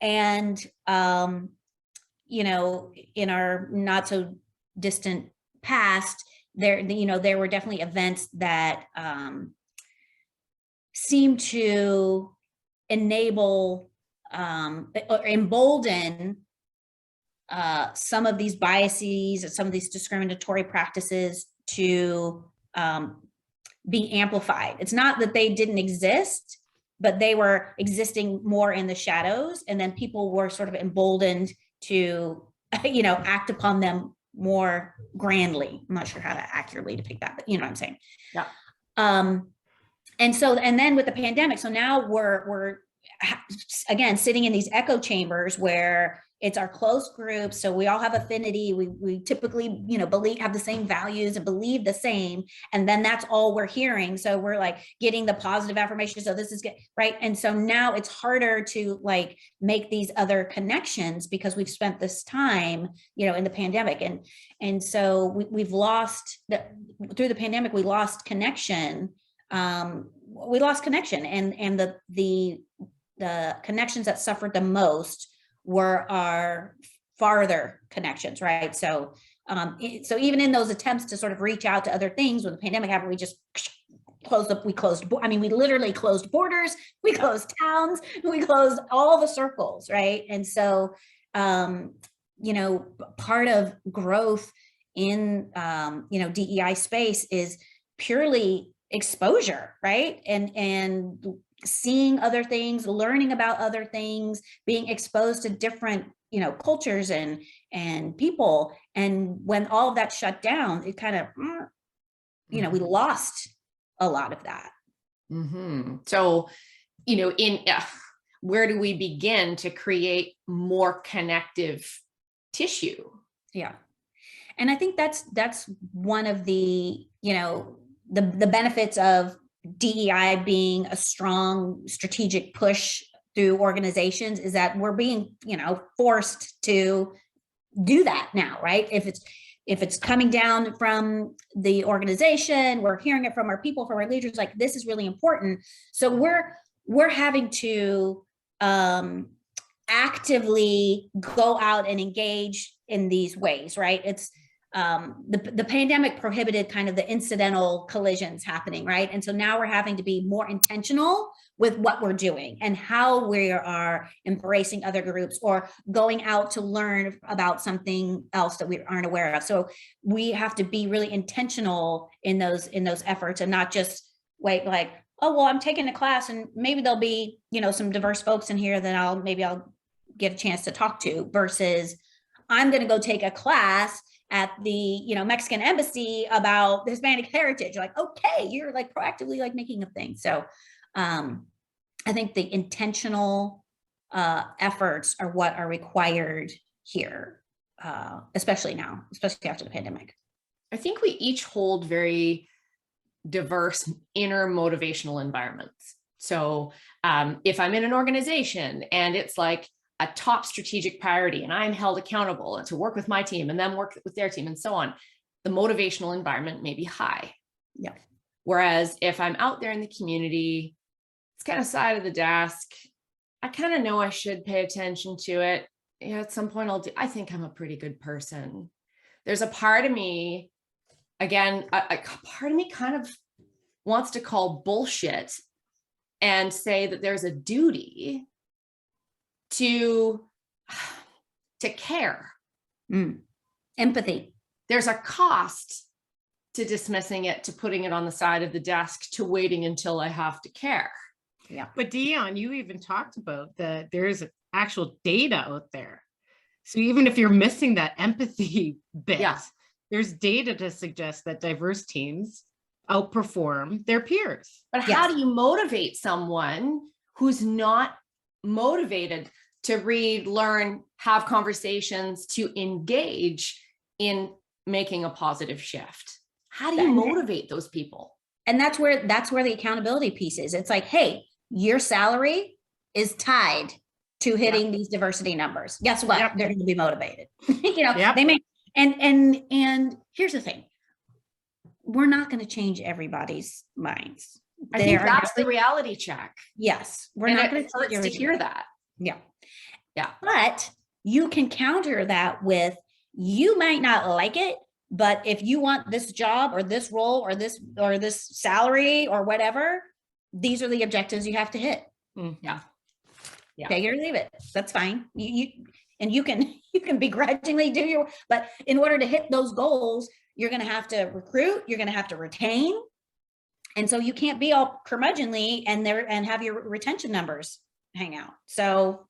And, in our not so distant past, there were definitely events that seemed to enable or embolden some of these biases and some of these discriminatory practices to be amplified. It's not that they didn't exist, but they were existing more in the shadows, and then people were sort of emboldened to, act upon them more grandly. I'm not sure how to accurately depict that, but you know what I'm saying? Yeah. And then with the pandemic, so now we're again sitting in these echo chambers where it's our close group, so we all have affinity, we typically have the same values and believe the same, and then that's all we're hearing, so we're like getting the positive affirmation, so this is good, right? And so now it's harder to like make these other connections because we've spent this time in the pandemic, and so we've lost through the pandemic, we lost connection, and the connections that suffered the most were our farther connections, right? So, so even in those attempts to sort of reach out to other things, when the pandemic happened, we just closed up. We literally closed borders, we closed towns, we closed all the circles, right? And so, part of growth in, DEI space is purely exposure, right? And seeing other things, learning about other things, being exposed to different, cultures and people. And when all of that shut down, it kind of, we lost a lot of that. Mm-hmm. So, where do we begin to create more connective tissue? Yeah. And I think that's one of the, the benefits of DEI being a strong strategic push through organizations, is that we're being, forced to do that now, right? If it's coming down from the organization, we're hearing it from our people, from our leaders, like this is really important. So we're having to actively go out and engage in these ways, right? It's the pandemic prohibited kind of the incidental collisions happening, right? And so now we're having to be more intentional with what we're doing and how we are embracing other groups or going out to learn about something else that we aren't aware of. So we have to be really intentional in those efforts and not just wait like, oh, well, I'm taking a class and maybe there'll be, some diverse folks in here that I'll get a chance to talk to, versus I'm going to go take a class at the Mexican embassy about Hispanic heritage. You're like, okay, you're like proactively like making a thing. So I think the intentional efforts are what are required here, especially now, especially after the pandemic. I think we each hold very diverse inner motivational environments. So if I'm in an organization and it's like a top strategic priority and I'm held accountable to work with my team and then work with their team and so on, the motivational environment may be high. Yeah. Whereas if I'm out there in the community, it's kind of side of the desk, I kind of know I should pay attention to it. Yeah, at some point I think I'm a pretty good person. There's a part of me, again, a part of me kind of wants to call bullshit and say that there's a duty to care. Empathy. There's a cost to dismissing it, to putting it on the side of the desk, to waiting until I have to care. Yeah. But Dionn, you even talked about that there's actual data out there. So even if you're missing that empathy bit, there's data to suggest that diverse teams outperform their peers. But how do you motivate someone who's not motivated to read, learn, have conversations, to engage in making a positive shift? How do you motivate those people? And that's where the accountability piece is. It's like, hey, your salary is tied to hitting these diversity numbers. Guess what? They're going to be motivated. They may, and here's the thing. We're not going to change everybody's minds. I think that's the reality check. Yes. We're not going to hear that. Yeah. Yeah. But you can counter that with, you might not like it, but if you want this job or this role or this salary or whatever, these are the objectives you have to hit. Yeah. Take it or leave it. That's fine. You can begrudgingly do your, but in order to hit those goals, you're going to have to recruit, you're going to have to retain. And so you can't be all curmudgeonly and have your retention numbers hang out. So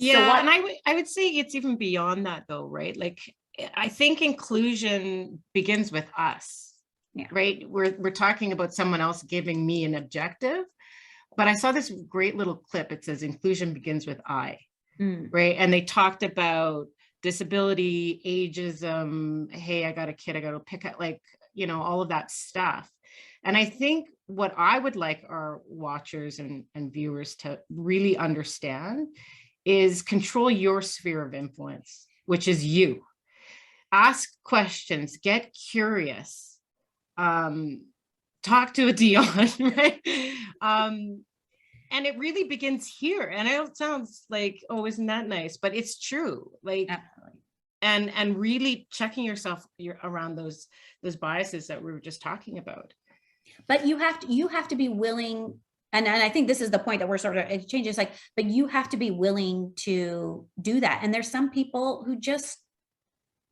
and I would say it's even beyond that though, right? Like, I think inclusion begins with us, right? We're talking about someone else giving me an objective, but I saw this great little clip. It says inclusion begins with I, right? And they talked about disability, ageism. Hey, I got a kid, I got to pick up, like, all of that stuff. And I think what I would like our watchers and viewers to really understand is control your sphere of influence, which is you. Ask questions, get curious, talk to a Dionn, right? And it really begins here. And I know it sounds like, oh, isn't that nice? But it's true. Like, and really checking yourself around those biases that we were just talking about. But you have to be willing, and I think this is the point that we're sort of, it changes, like, but you have to be willing to do that. And there's some people who just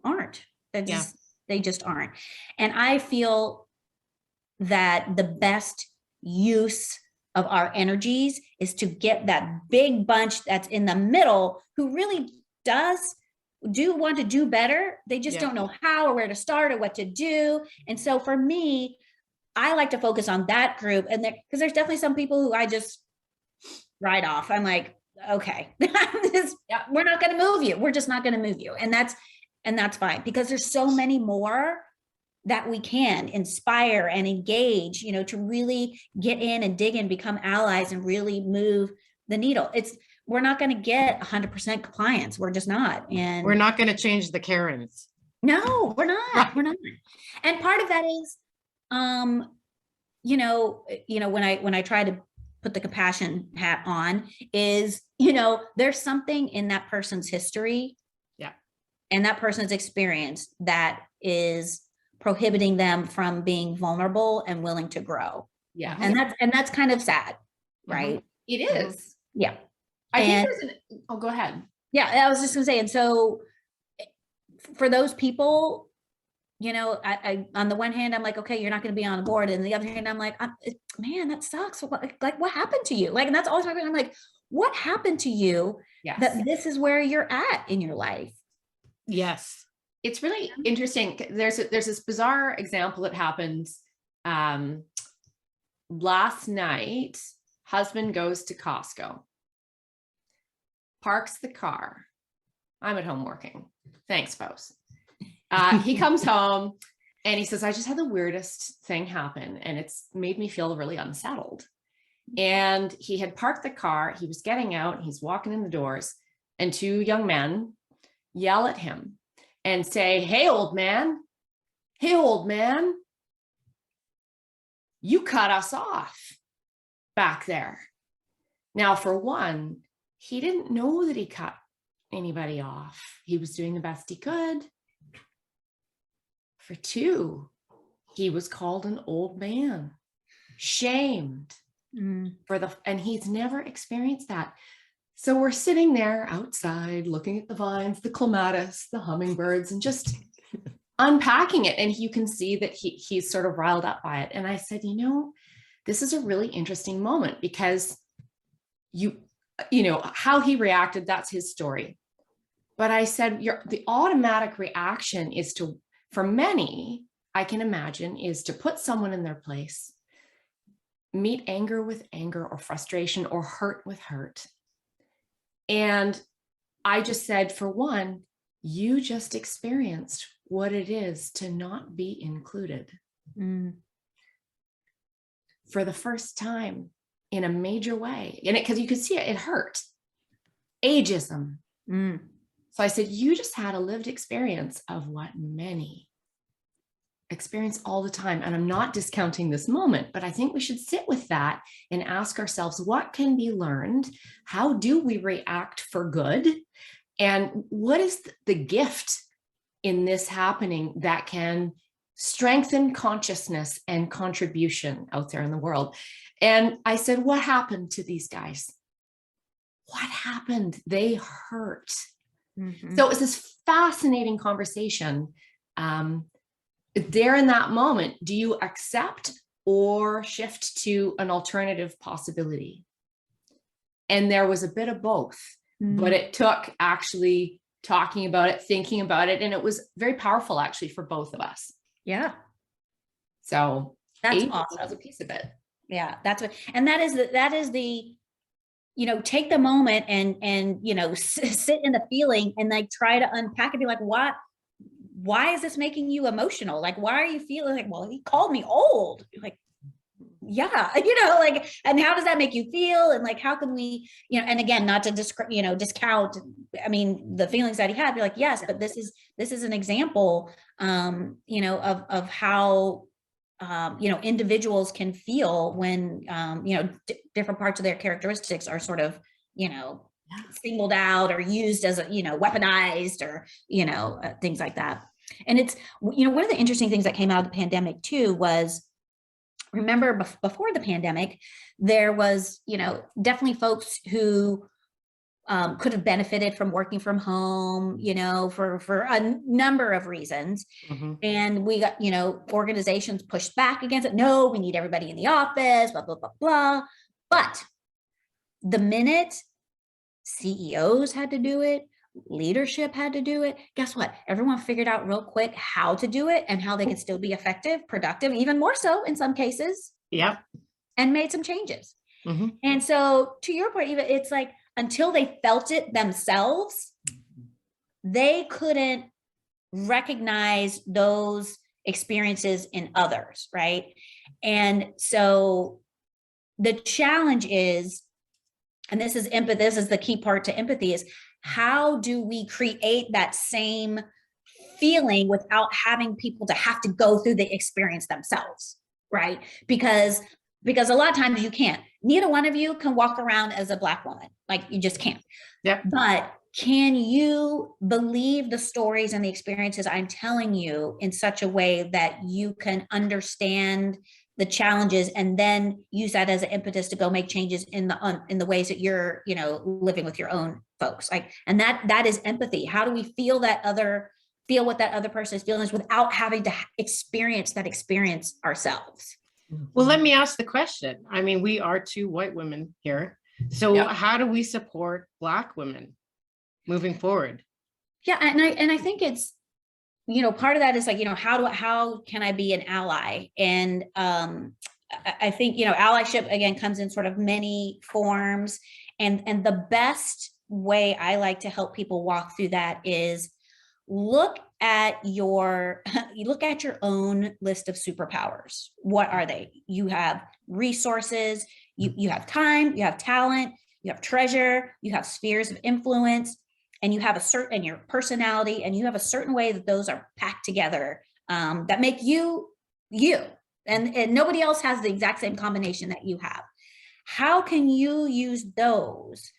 aren't. They just aren't. And I feel that the best use of our energies is to get that big bunch that's in the middle who really do want to do better. They just don't know how or where to start or what to do. And so for me, I like to focus on that group, and because there's definitely some people who I just write off. I'm like, okay, we're not going to move you. We're just not going to move you. And that's fine, because there's so many more that we can inspire and engage, to really get in and dig in, become allies, and really move the needle. We're not going to get 100% compliance. We're just not. And we're not going to change the Karens. No, we're not. Right. We're not. And part of that is, when I try to put the compassion hat on, is, there's something in that person's history and that person's experience that is prohibiting them from being vulnerable and willing to grow. Yeah. And that's kind of sad, right? It is. Yeah. I think go ahead. Yeah, I was just gonna say, and so for those people, I on the one hand, I'm like, okay, you're not going to be on the board. And the other hand, I'm like, man, that sucks. What happened to you? Like, and that's always my question. I'm like, what happened to you that this is where you're at in your life? Yes. It's really interesting. There's this bizarre example that happens. Last night, husband goes to Costco, parks the car. I'm at home working. Thanks, spouse. He comes home and he says, I just had the weirdest thing happen, and it's made me feel really unsettled. And he had parked the car. He was getting out. He's walking in the doors, and two young men yell at him and say, hey, old man, you cut us off back there. Now, for one, he didn't know that he cut anybody off. He was doing the best he could. For two, he was called an old man, shamed and he's never experienced that. So we're sitting there outside looking at the vines, the clematis, the hummingbirds, and just unpacking it. And you can see that he's sort of riled up by it. And I said, this is a really interesting moment, because how he reacted, that's his story. But I said, the automatic reaction is to for many, I can imagine, is to put someone in their place, meet anger with anger or frustration or hurt with hurt. And I just said, for one, you just experienced what it is to not be included. For the first time in a major way. And because you could see it hurt. Ageism. So I said, you just had a lived experience of what many experience all the time. And I'm not discounting this moment, but I think we should sit with that and ask ourselves, what can be learned? How do we react for good? And what is the gift in this happening that can strengthen consciousness and contribution out there in the world? And I said, what happened to these guys? What happened? They hurt. So it was this fascinating conversation. There in that moment, do you accept or shift to an alternative possibility? And there was a bit of both, but it took actually talking about it, thinking about it, and it was very powerful actually for both of us. Yeah. So That's awesome. awesome. That was a piece of it. Yeah, that's what, and that is the, take the moment and, sit in the feeling and like try to unpack and be like, why is this making you emotional? Like, why are you feeling like, well, he called me old. Like, yeah, and how does that make you feel? And like, how can we, and again, not to discount, I mean, the feelings that he had, be like, yes, but this is an example, of how, individuals can feel when, different parts of their characteristics are sort of, singled out or used as a, weaponized or, things like that. And it's, one of the interesting things that came out of the pandemic too was, remember before the pandemic, there was, definitely folks who could have benefited from working from home, for a number of reasons. And we got, organizations pushed back against it. No, we need everybody in the office, blah, blah, blah, blah. But the minute CEOs had to do it, leadership had to do it, guess what? Everyone figured out real quick how to do it and how they could still be effective, productive, even more so in some cases. Yep. And made some changes. And so to your point, Eva, it's like, until they felt it themselves, they couldn't recognize those experiences in others, right? And so the challenge is, and this is empathy, this is the key part to empathy, is how do we create that same feeling without having people to have to go through the experience themselves, right? Because a lot of times you can't. Neither one of you can walk around as a Black woman. Like, you just can't. Yep. But can you believe the stories and the experiences I'm telling you in such a way that you can understand the challenges and then use that as an impetus to go make changes in the ways that you're, living with your own folks? Like, and that is empathy. How do we feel what that other person is feeling without having to experience that experience ourselves? Well, let me ask the question. I mean, we are two white women here. So how do we support Black women moving forward? Yeah. And I think it's, part of that is like, how can I be an ally? And I think, allyship again comes in sort of many forms. And the best way I like to help people walk through that is look at your own list of superpowers. What are they? You have resources, you have time, you have talent, you have treasure, you have spheres of influence, and you have your personality, and you have a certain way that those are packed together that make you, and nobody else has the exact same combination that you have. How can you use those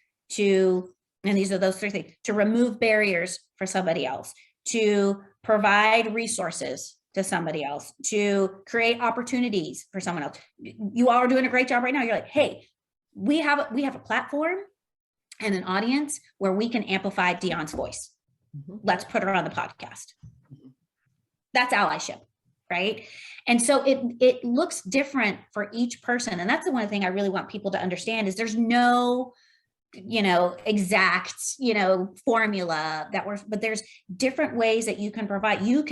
and these are those three things, to remove barriers for somebody else, to provide resources to somebody else, to create opportunities for someone else? You all are doing a great job right now. You're like, hey, we have a platform and an audience where we can amplify Dionn's voice. Let's put her on the podcast. That's allyship, right? And so it looks different for each person. And that's the one thing I really want people to understand is there's no exact, formula that works, but there's different ways that you can provide. You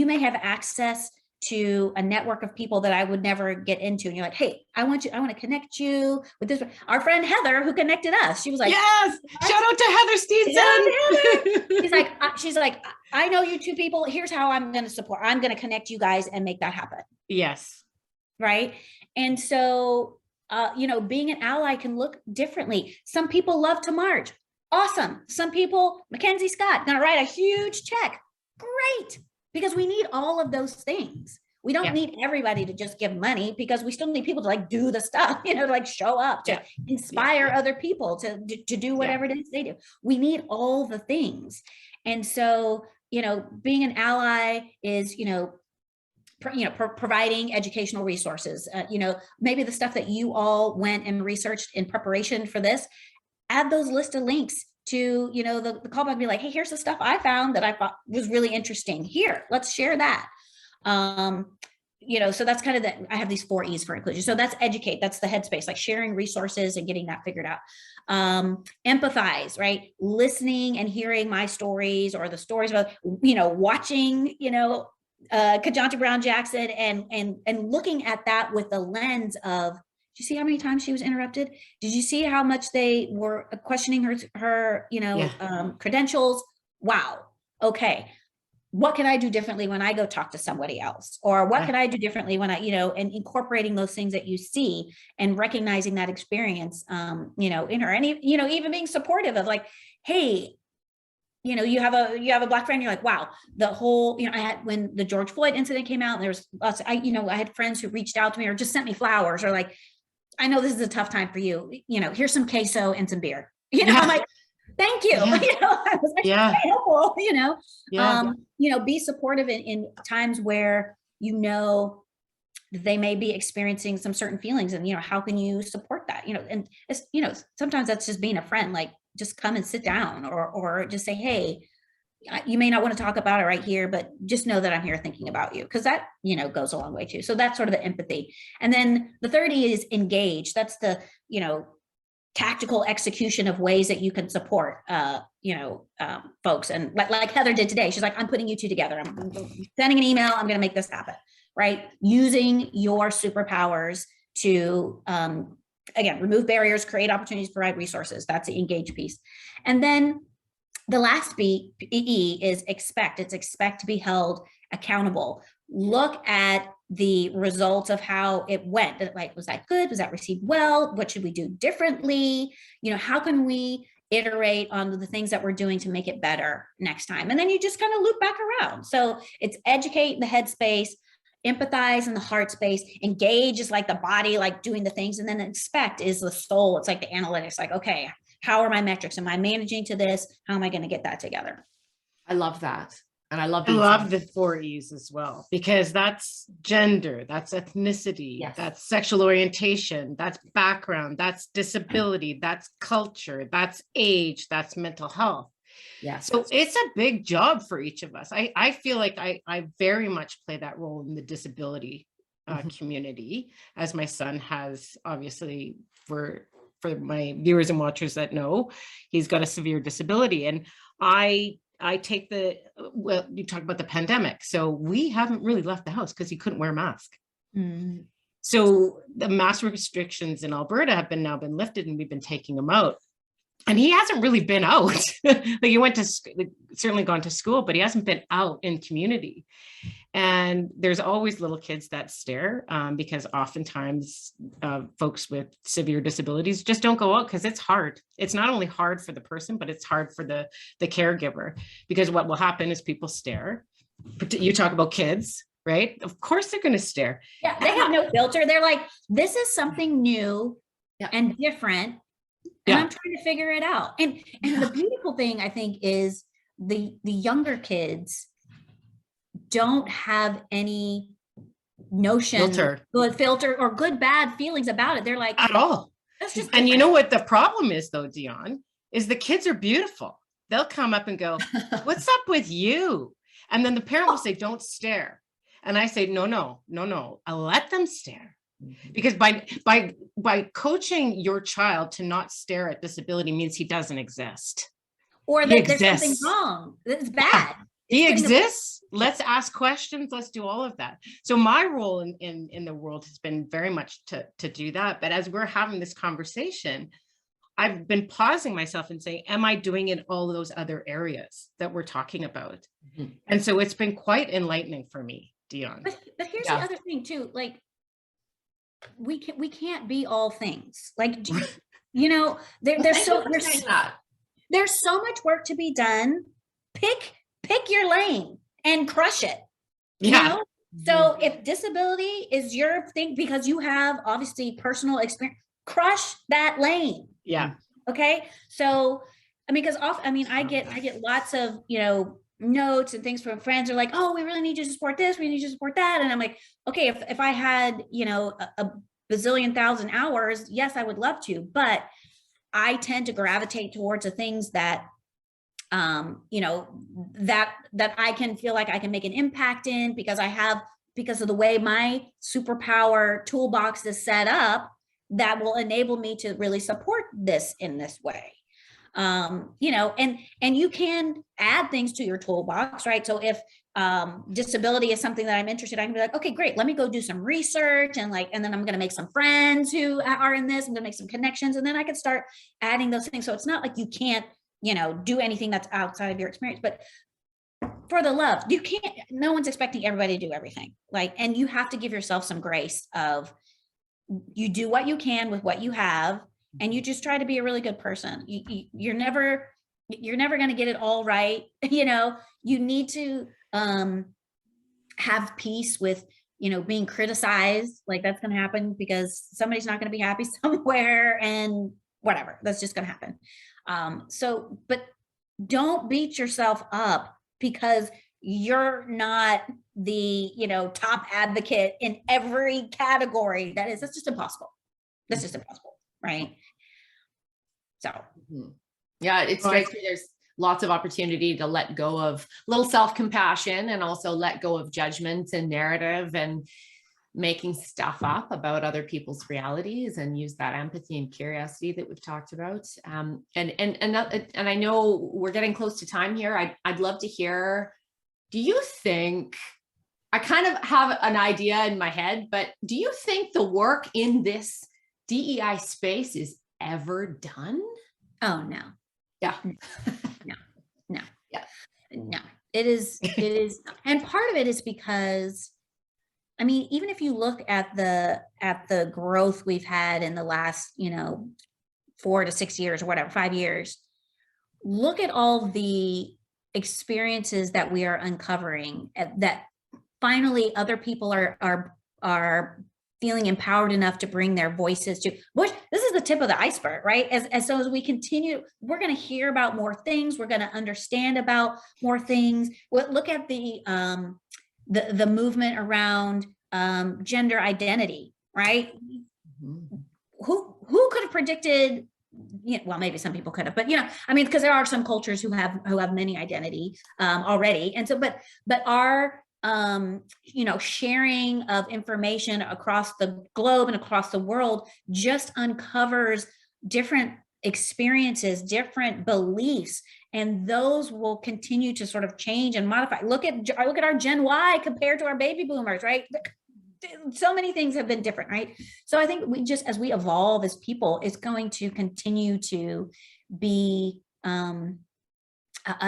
may have access to a network of people that I would never get into. And you're like, hey, I want to connect you with this. Our friend Heather, who connected us, she was like, yes, shout out to Heather Stevenson. She's like, I know you two people. Here's how I'm going to support. I'm going to connect you guys and make that happen. Yes. Right. And so, being an ally can look differently. Some people love to march. Awesome. Some people, Mackenzie Scott, going to write a huge check. Great. Because we need all of those things. We don't need everybody to just give money, because we still need people to like do the stuff, to like show up, to inspire other people to do whatever it is they do. We need all the things. And so, being an ally is, providing educational resources, maybe the stuff that you all went and researched in preparation for this, add those list of links to, the callback, be like, hey, here's the stuff I found that I thought was really interesting. Here, let's share that. So that's kind of I have these 4 E's for inclusion. So that's educate, that's the headspace, like sharing resources and getting that figured out. Empathize, right? Listening and hearing my stories, or the stories about, watching, Kajanta Brown Jackson, and looking at that with the lens of, did you see how many times she was interrupted? Did you see how much they were questioning her credentials? Wow. Okay. What can I do differently when I go talk to somebody else? Or what can I do differently when and incorporating those things that you see and recognizing that experience, in her, and, even being supportive of like, hey, you have a Black friend, you're like, wow, the whole, I had, when the George Floyd incident came out, and there was lots, I had friends who reached out to me or just sent me flowers, or like, I know this is a tough time for you, here's some queso and some beer, I'm like, thank you. I was like, very helpful, be supportive in times where, they may be experiencing some certain feelings, and, how can you support that? And it's, sometimes that's just being a friend, like just come and sit down, or just say, hey, you may not want to talk about it right here, but just know that I'm here thinking about you. Cause that, goes a long way too. So that's sort of the empathy. And then the 30 is engage. That's the, tactical execution of ways that you can support, folks. And like Heather did today, she's like, I'm putting you two together. I'm sending an email. I'm going to make this happen. Right. Using your superpowers to, again, remove barriers, create opportunities, provide resources. That's the engage piece. And then the last E is expect. It's expect to be held accountable. Look at the results of how it went. Like, was that good? Was that received well? What should we do differently? How can we iterate on the things that we're doing to make it better next time? And then you just kind of loop back around. So it's educate, the headspace, empathize in the heart space, engage is like the body, like doing the things, and then expect is the soul. It's like the analytics, like, okay, how are my metrics? Am I managing to this? How am I going to get that together? I love that. And I love the 4 E's as well, because that's gender, that's ethnicity, that's sexual orientation, that's background, that's disability, that's culture, that's age, that's mental health. Yes. So it's a big job for each of us. I feel like I very much play that role in the disability community, as my son has, obviously, for my viewers and watchers that know, he's got a severe disability. And I take you talk about the pandemic. So we haven't really left the house because he couldn't wear a mask. Mm. So the mask restrictions in Alberta have now been lifted, and we've been taking him out. And he hasn't really been out. Like, he went to certainly gone to school, but he hasn't been out in community. And there's always little kids that stare, because oftentimes folks with severe disabilities just don't go out because it's hard. It's not only hard for the person, but it's hard for the caregiver, because what will happen is people stare. You talk about kids, right? Of course they're going to stare. Yeah, they have no filter. They're like, this is something new and different. And I'm trying to figure it out. And the beautiful thing, I think, is the younger kids don't have any notion, good filter or good, bad feelings about it. They're like, at all. That's just and you know what the problem is, though, Dionn, is the kids are beautiful. They'll come up and go, what's up with you? And then the parent will say, don't stare. And I say, no, I'll let them stare. Because by coaching your child to not stare at disability means he doesn't exist. Or He that there's something exists. wrong. It's bad. He exists. Let's ask questions. Let's do all of that. So my role in the world has been very much to do that. But as we're having this conversation, I've been pausing myself and saying, am I doing in all those other areas that we're talking about? Mm-hmm. And so it's been quite enlightening for me, Dionn. But here's the other thing too, like we can't be all things. Like, you know, there's so much work to be done. Pick your lane and crush it. You know? So if disability is your thing, because you have obviously personal experience, crush that lane. Yeah. Okay. So, I mean, because I get lots of, you know, notes and things from friends are like, oh, we really need you to support this. We need you to support that. And I'm like, okay, if I had, you know, a bazillion thousand hours, yes, I would love to, but I tend to gravitate towards the things that, you know, that I can feel like I can make an impact in, because of the way my superpower toolbox is set up, that will enable me to really support this in this way. You know, and you can add things to your toolbox, right? So if disability is something that I'm interested in, I can be like, okay, great, let me go do some research, and then I'm going to make some friends who are in this. I'm going to make some connections, and then I can start adding those things. So it's not like you can't, you know, do anything that's outside of your experience, but for the love, you can't, no one's expecting everybody to do everything. Like, and you have to give yourself some grace of, you do what you can with what you have, and you just try to be a really good person. You're never going to get it all right. You know, you need to have peace with, you know, being criticized. Like, that's going to happen because somebody's not going to be happy somewhere, and whatever, that's just going to happen. So, but don't beat yourself up because you're not the, you know, top advocate in every category. That's just impossible. That's just impossible. Right. So. Yeah, it strikes me there's lots of opportunity to let go of little self-compassion, and also let go of judgment and narrative and making stuff up about other people's realities, and use that empathy and curiosity that we've talked about. And I know we're getting close to time here. I'd love to hear, do you think, I kind of have an idea in my head, but do you think the work in this DEI space is ever done? Oh, no. Yeah. No. Yeah. No, it is. And part of it is because, I mean, even if you look at the growth we've had in the last, you know, 4 to 6 years or whatever, 5 years, look at all the experiences that we are uncovering, that finally other people are feeling empowered enough to bring their voices to, which this is the tip of the iceberg, right? So as we continue, we're going to hear about more things. We're going to understand about more things. Look at the movement around gender identity, right? Mm-hmm. Who could have predicted? Well, maybe some people could have, but, you know, I mean, because there are some cultures who have many identity already, and so, but our you know, sharing of information across the globe and across the world just uncovers different experiences, different beliefs, and those will continue to sort of change and modify. Look at our Gen Y compared to our baby boomers, right? So many things have been different, right? So I think as we evolve as people, it's going to continue to be a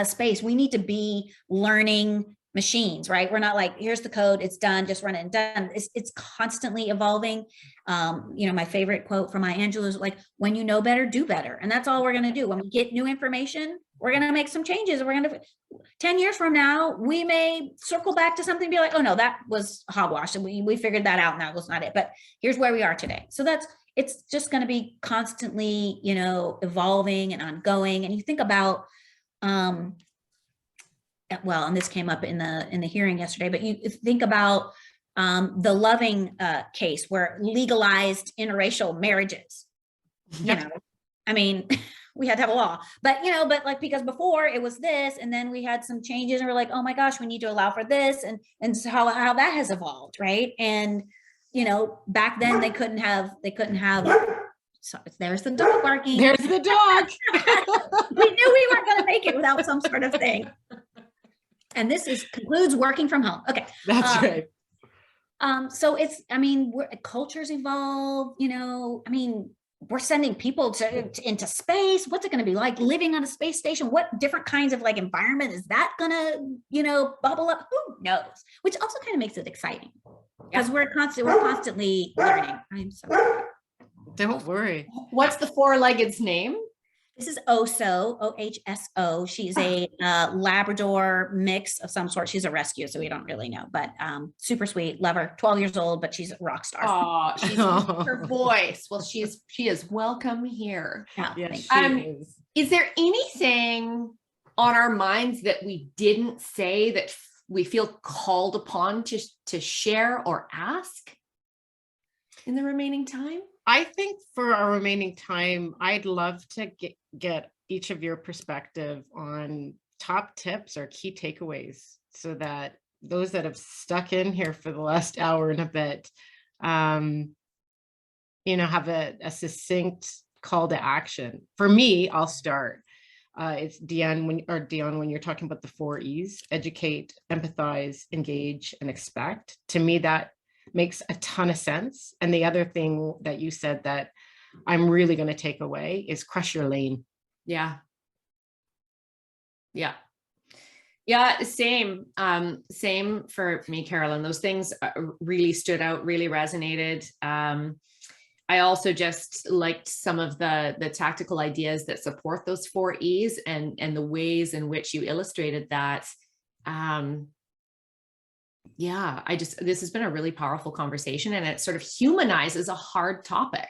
space. We need to be learning machines, right? We're not like, here's the code, it's done, just run it and done. It's constantly evolving. You know, my favorite quote from Angelou is like, when you know better, do better. And that's all we're going to do. When we get new information, we're going to make some changes. We're going to, 10 years from now, we may circle back to something and be like, oh no, that was hogwash. And we figured that out and that was not it. But here's where we are today. So it's just going to be constantly, you know, evolving and ongoing. And you think about, well, and this came up in the hearing yesterday, but you think about the Loving case where legalized interracial marriages, you know, I mean, we had to have a law, but, you know, but like, because before it was this, and then we had some changes and we're like, oh my gosh, we need to allow for this. And so how that has evolved. Right. And, back then they couldn't have, so there's the dog barking. There's the dog. We knew we weren't going to make it without some sort of thing. And this concludes working from home. Okay. That's right. So it's, cultures evolve, we're sending people into space. What's it going to be like living on a space station? What different kinds of environment is that going to, bubble up? Who knows? Which also kind of makes it exciting because we're constantly learning. I'm so sorry. Don't worry. What's the four-legged's name? This is Oso, O-H-S-O. She's a Labrador mix of some sort. She's a rescue, so we don't really know, but super sweet, love her, 12 years old, but she's a rock star. Oh, she's her voice. Well, she is welcome here. Yes, Yeah, she is. Is there anything on our minds that we didn't say that we feel called upon to share or ask in the remaining time? I think for our remaining time, I'd love to get each of your perspective on top tips or key takeaways so that those that have stuck in here for the last hour and a bit, have a succinct call to action. For me, I'll start. It's Dionn, when you're talking about the 4 E's: educate, empathize, engage, and expect. To me, that makes a ton of sense. And the other thing that you said that I'm really going to take away is crush your lane. Yeah. Same for me, Carolyn. Those things really stood out, really resonated. I also just liked some of the tactical ideas that support those 4 E's and the ways in which you illustrated that. This has been a really powerful conversation, and it sort of humanizes a hard topic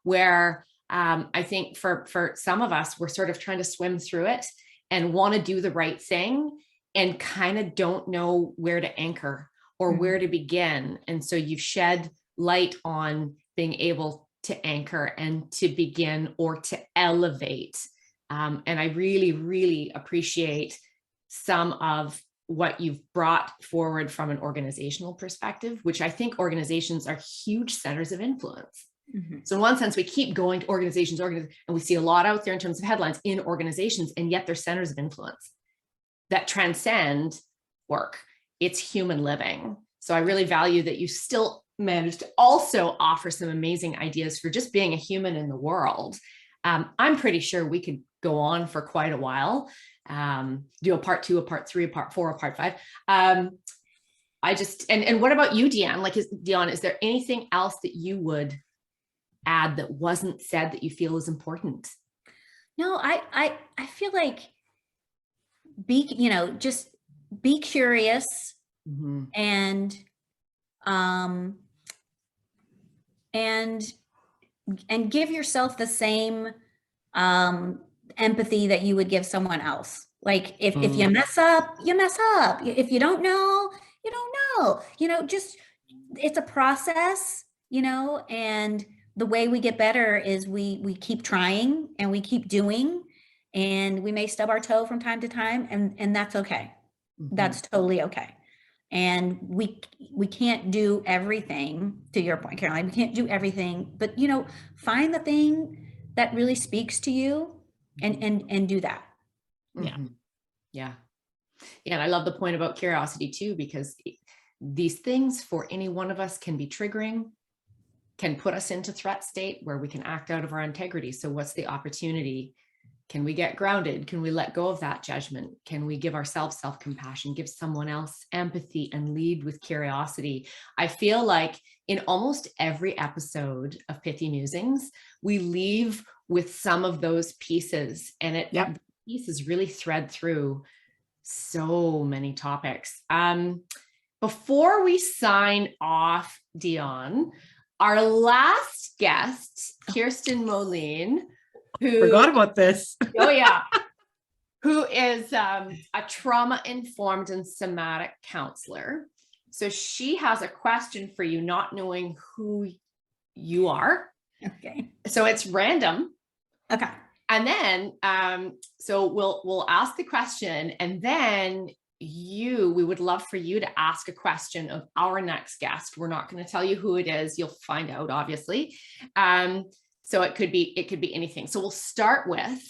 where I think for some of us, we're sort of trying to swim through it and want to do the right thing and kind of don't know where to anchor or where to begin. And so you've shed light on being able to anchor and to begin or to elevate. And I really, really appreciate some of what you've brought forward from an organizational perspective, which I think organizations are huge centers of influence. Mm-hmm. So in one sense, we keep going to organizations, and we see a lot out there in terms of headlines in organizations, and yet they're centers of influence that transcend work. It's human living. So I really value that you still managed to also offer some amazing ideas for just being a human in the world. I'm pretty sure we could go on for quite a while, do a part 2, a part 3, a part 4, a part 5. And what about you, Dionn? Is there anything else that you would add that wasn't said that you feel is important? No, I feel like just be curious, mm-hmm. and give yourself the same empathy that you would give someone else. Like if you mess up, you mess up. If you don't know, you don't know. Just it's a process, and the way we get better is we keep trying and we keep doing, and we may stub our toe from time to time, and that's okay. Mm-hmm. That's totally okay. And we can't do everything, to your point, Caroline. We can't do everything, but find the thing that really speaks to you and do that. Yeah. And I love the point about curiosity too, because these things for any one of us can be triggering, can put us into threat state where we can act out of our integrity. So what's the opportunity? Can we get grounded? Can we let go of that judgment? Can we give ourselves self-compassion, give someone else empathy, and lead with curiosity? I feel like in almost every episode of Pithy Musings, we leave with some of those pieces, and the pieces really thread through so many topics. Before we sign off, Dionn, our last guest, Kirsten Moline, who forgot about this. Who is a trauma-informed and somatic counselor. So she has a question for you, not knowing who you are. Okay. So it's random. Okay. And then, so we'll ask the question, and then we would love for you to ask a question of our next guest. We're not going to tell you who it is. You'll find out, obviously. So it could be anything. So we'll start with,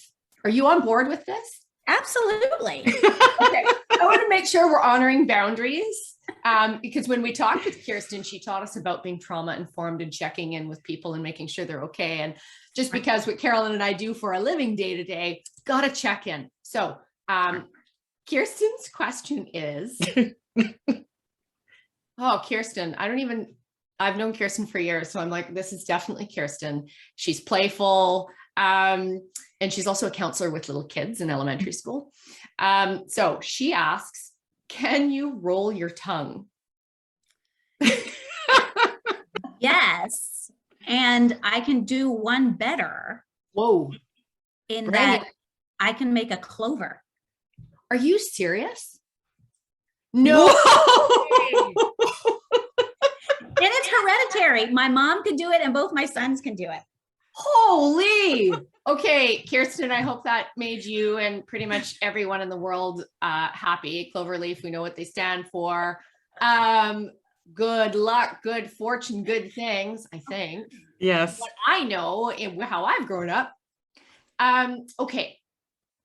are you on board with this? Absolutely. Okay. I want to make sure we're honoring boundaries, because when we talked with Kirsten, she taught us about being trauma informed and checking in with people and making sure they're okay. And just because what Carolyn and I do for a living day to day, got to check in. So Kirsten's question is, oh, Kirsten, I've known Kirsten for years. So I'm like, this is definitely Kirsten. She's playful. And she's also a counselor with little kids in elementary school. So she asks, can you roll your tongue? Yes. And I can do one better. Whoa. In Bring that it. I can make a clover. Are you serious? No. And it's hereditary. My mom could do it and both my sons can do it. Holy. Okay, Kirsten, I hope that made you and pretty much everyone in the world happy. Cloverleaf, we know what they stand for. Good luck, good fortune, good things, I think. Yes. What I know and how I've grown up. Okay,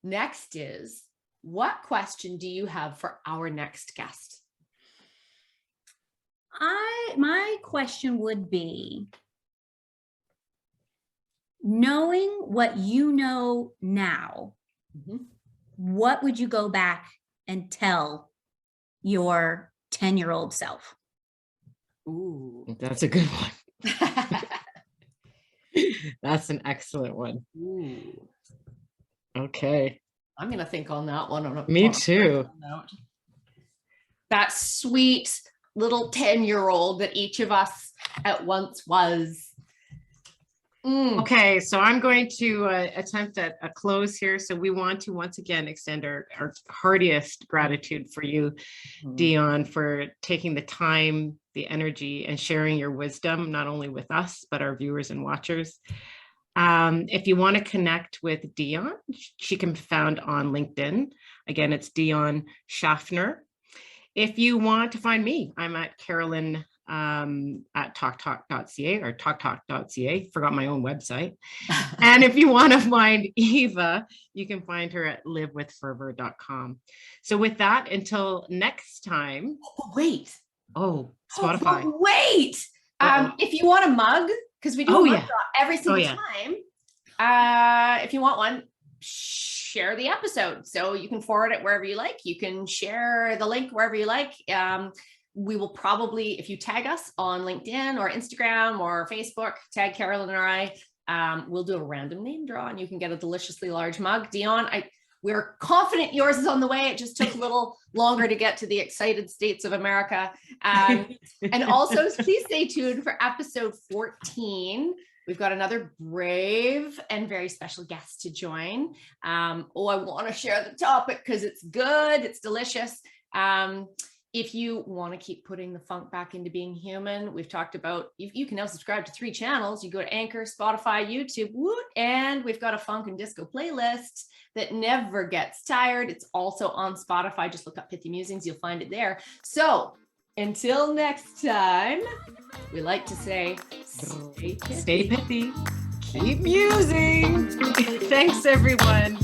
next is, what question do you have for our next guest? My question would be, knowing what you know now, what would you go back and tell your 10-year-old self? Ooh. That's a good one. That's an excellent one. Ooh. Okay. I'm going to think on that one. Me too. That sweet little 10-year-old that each of us at once was. Okay, so I'm going to attempt at a close here. So we want to once again extend our heartiest gratitude for you, Dionn, for taking the time, the energy, and sharing your wisdom, not only with us, but our viewers and watchers. If you want to connect with Dionn, she can be found on LinkedIn. Again, it's Dionn Schaffner. If you want to find me, I'm at Carolyn at talktalk.ca or talktalk.ca. Forgot my own website. And if you want to find Eva, you can find her at livewithfervor.com. So with that, until next time. Oh, wait. Oh, Spotify. Oh, wait. If you want a mug, because we do a mug drop every single time. If you want one, share the episode. So you can forward it wherever you like. You can share the link wherever you like. We will probably, if you tag us on LinkedIn or Instagram or Facebook, tag Carolyn or I, we'll do a random name draw and you can get a deliciously large mug. Dionn, we're confident yours is on the way. It just took a little longer to get to the excited states of America. And also please stay tuned for episode 14. We've got another brave and very special guest to join. I want to share the topic because it's good. It's delicious. If you want to keep putting the funk back into being human, we've talked about, you can now subscribe to 3 channels. You go to Anchor, Spotify, YouTube, and we've got a funk and disco playlist that never gets tired. It's also on Spotify. Just look up Pithy Musings. You'll find it there. So until next time, we like to say, stay pithy, keep musing. Thanks, everyone.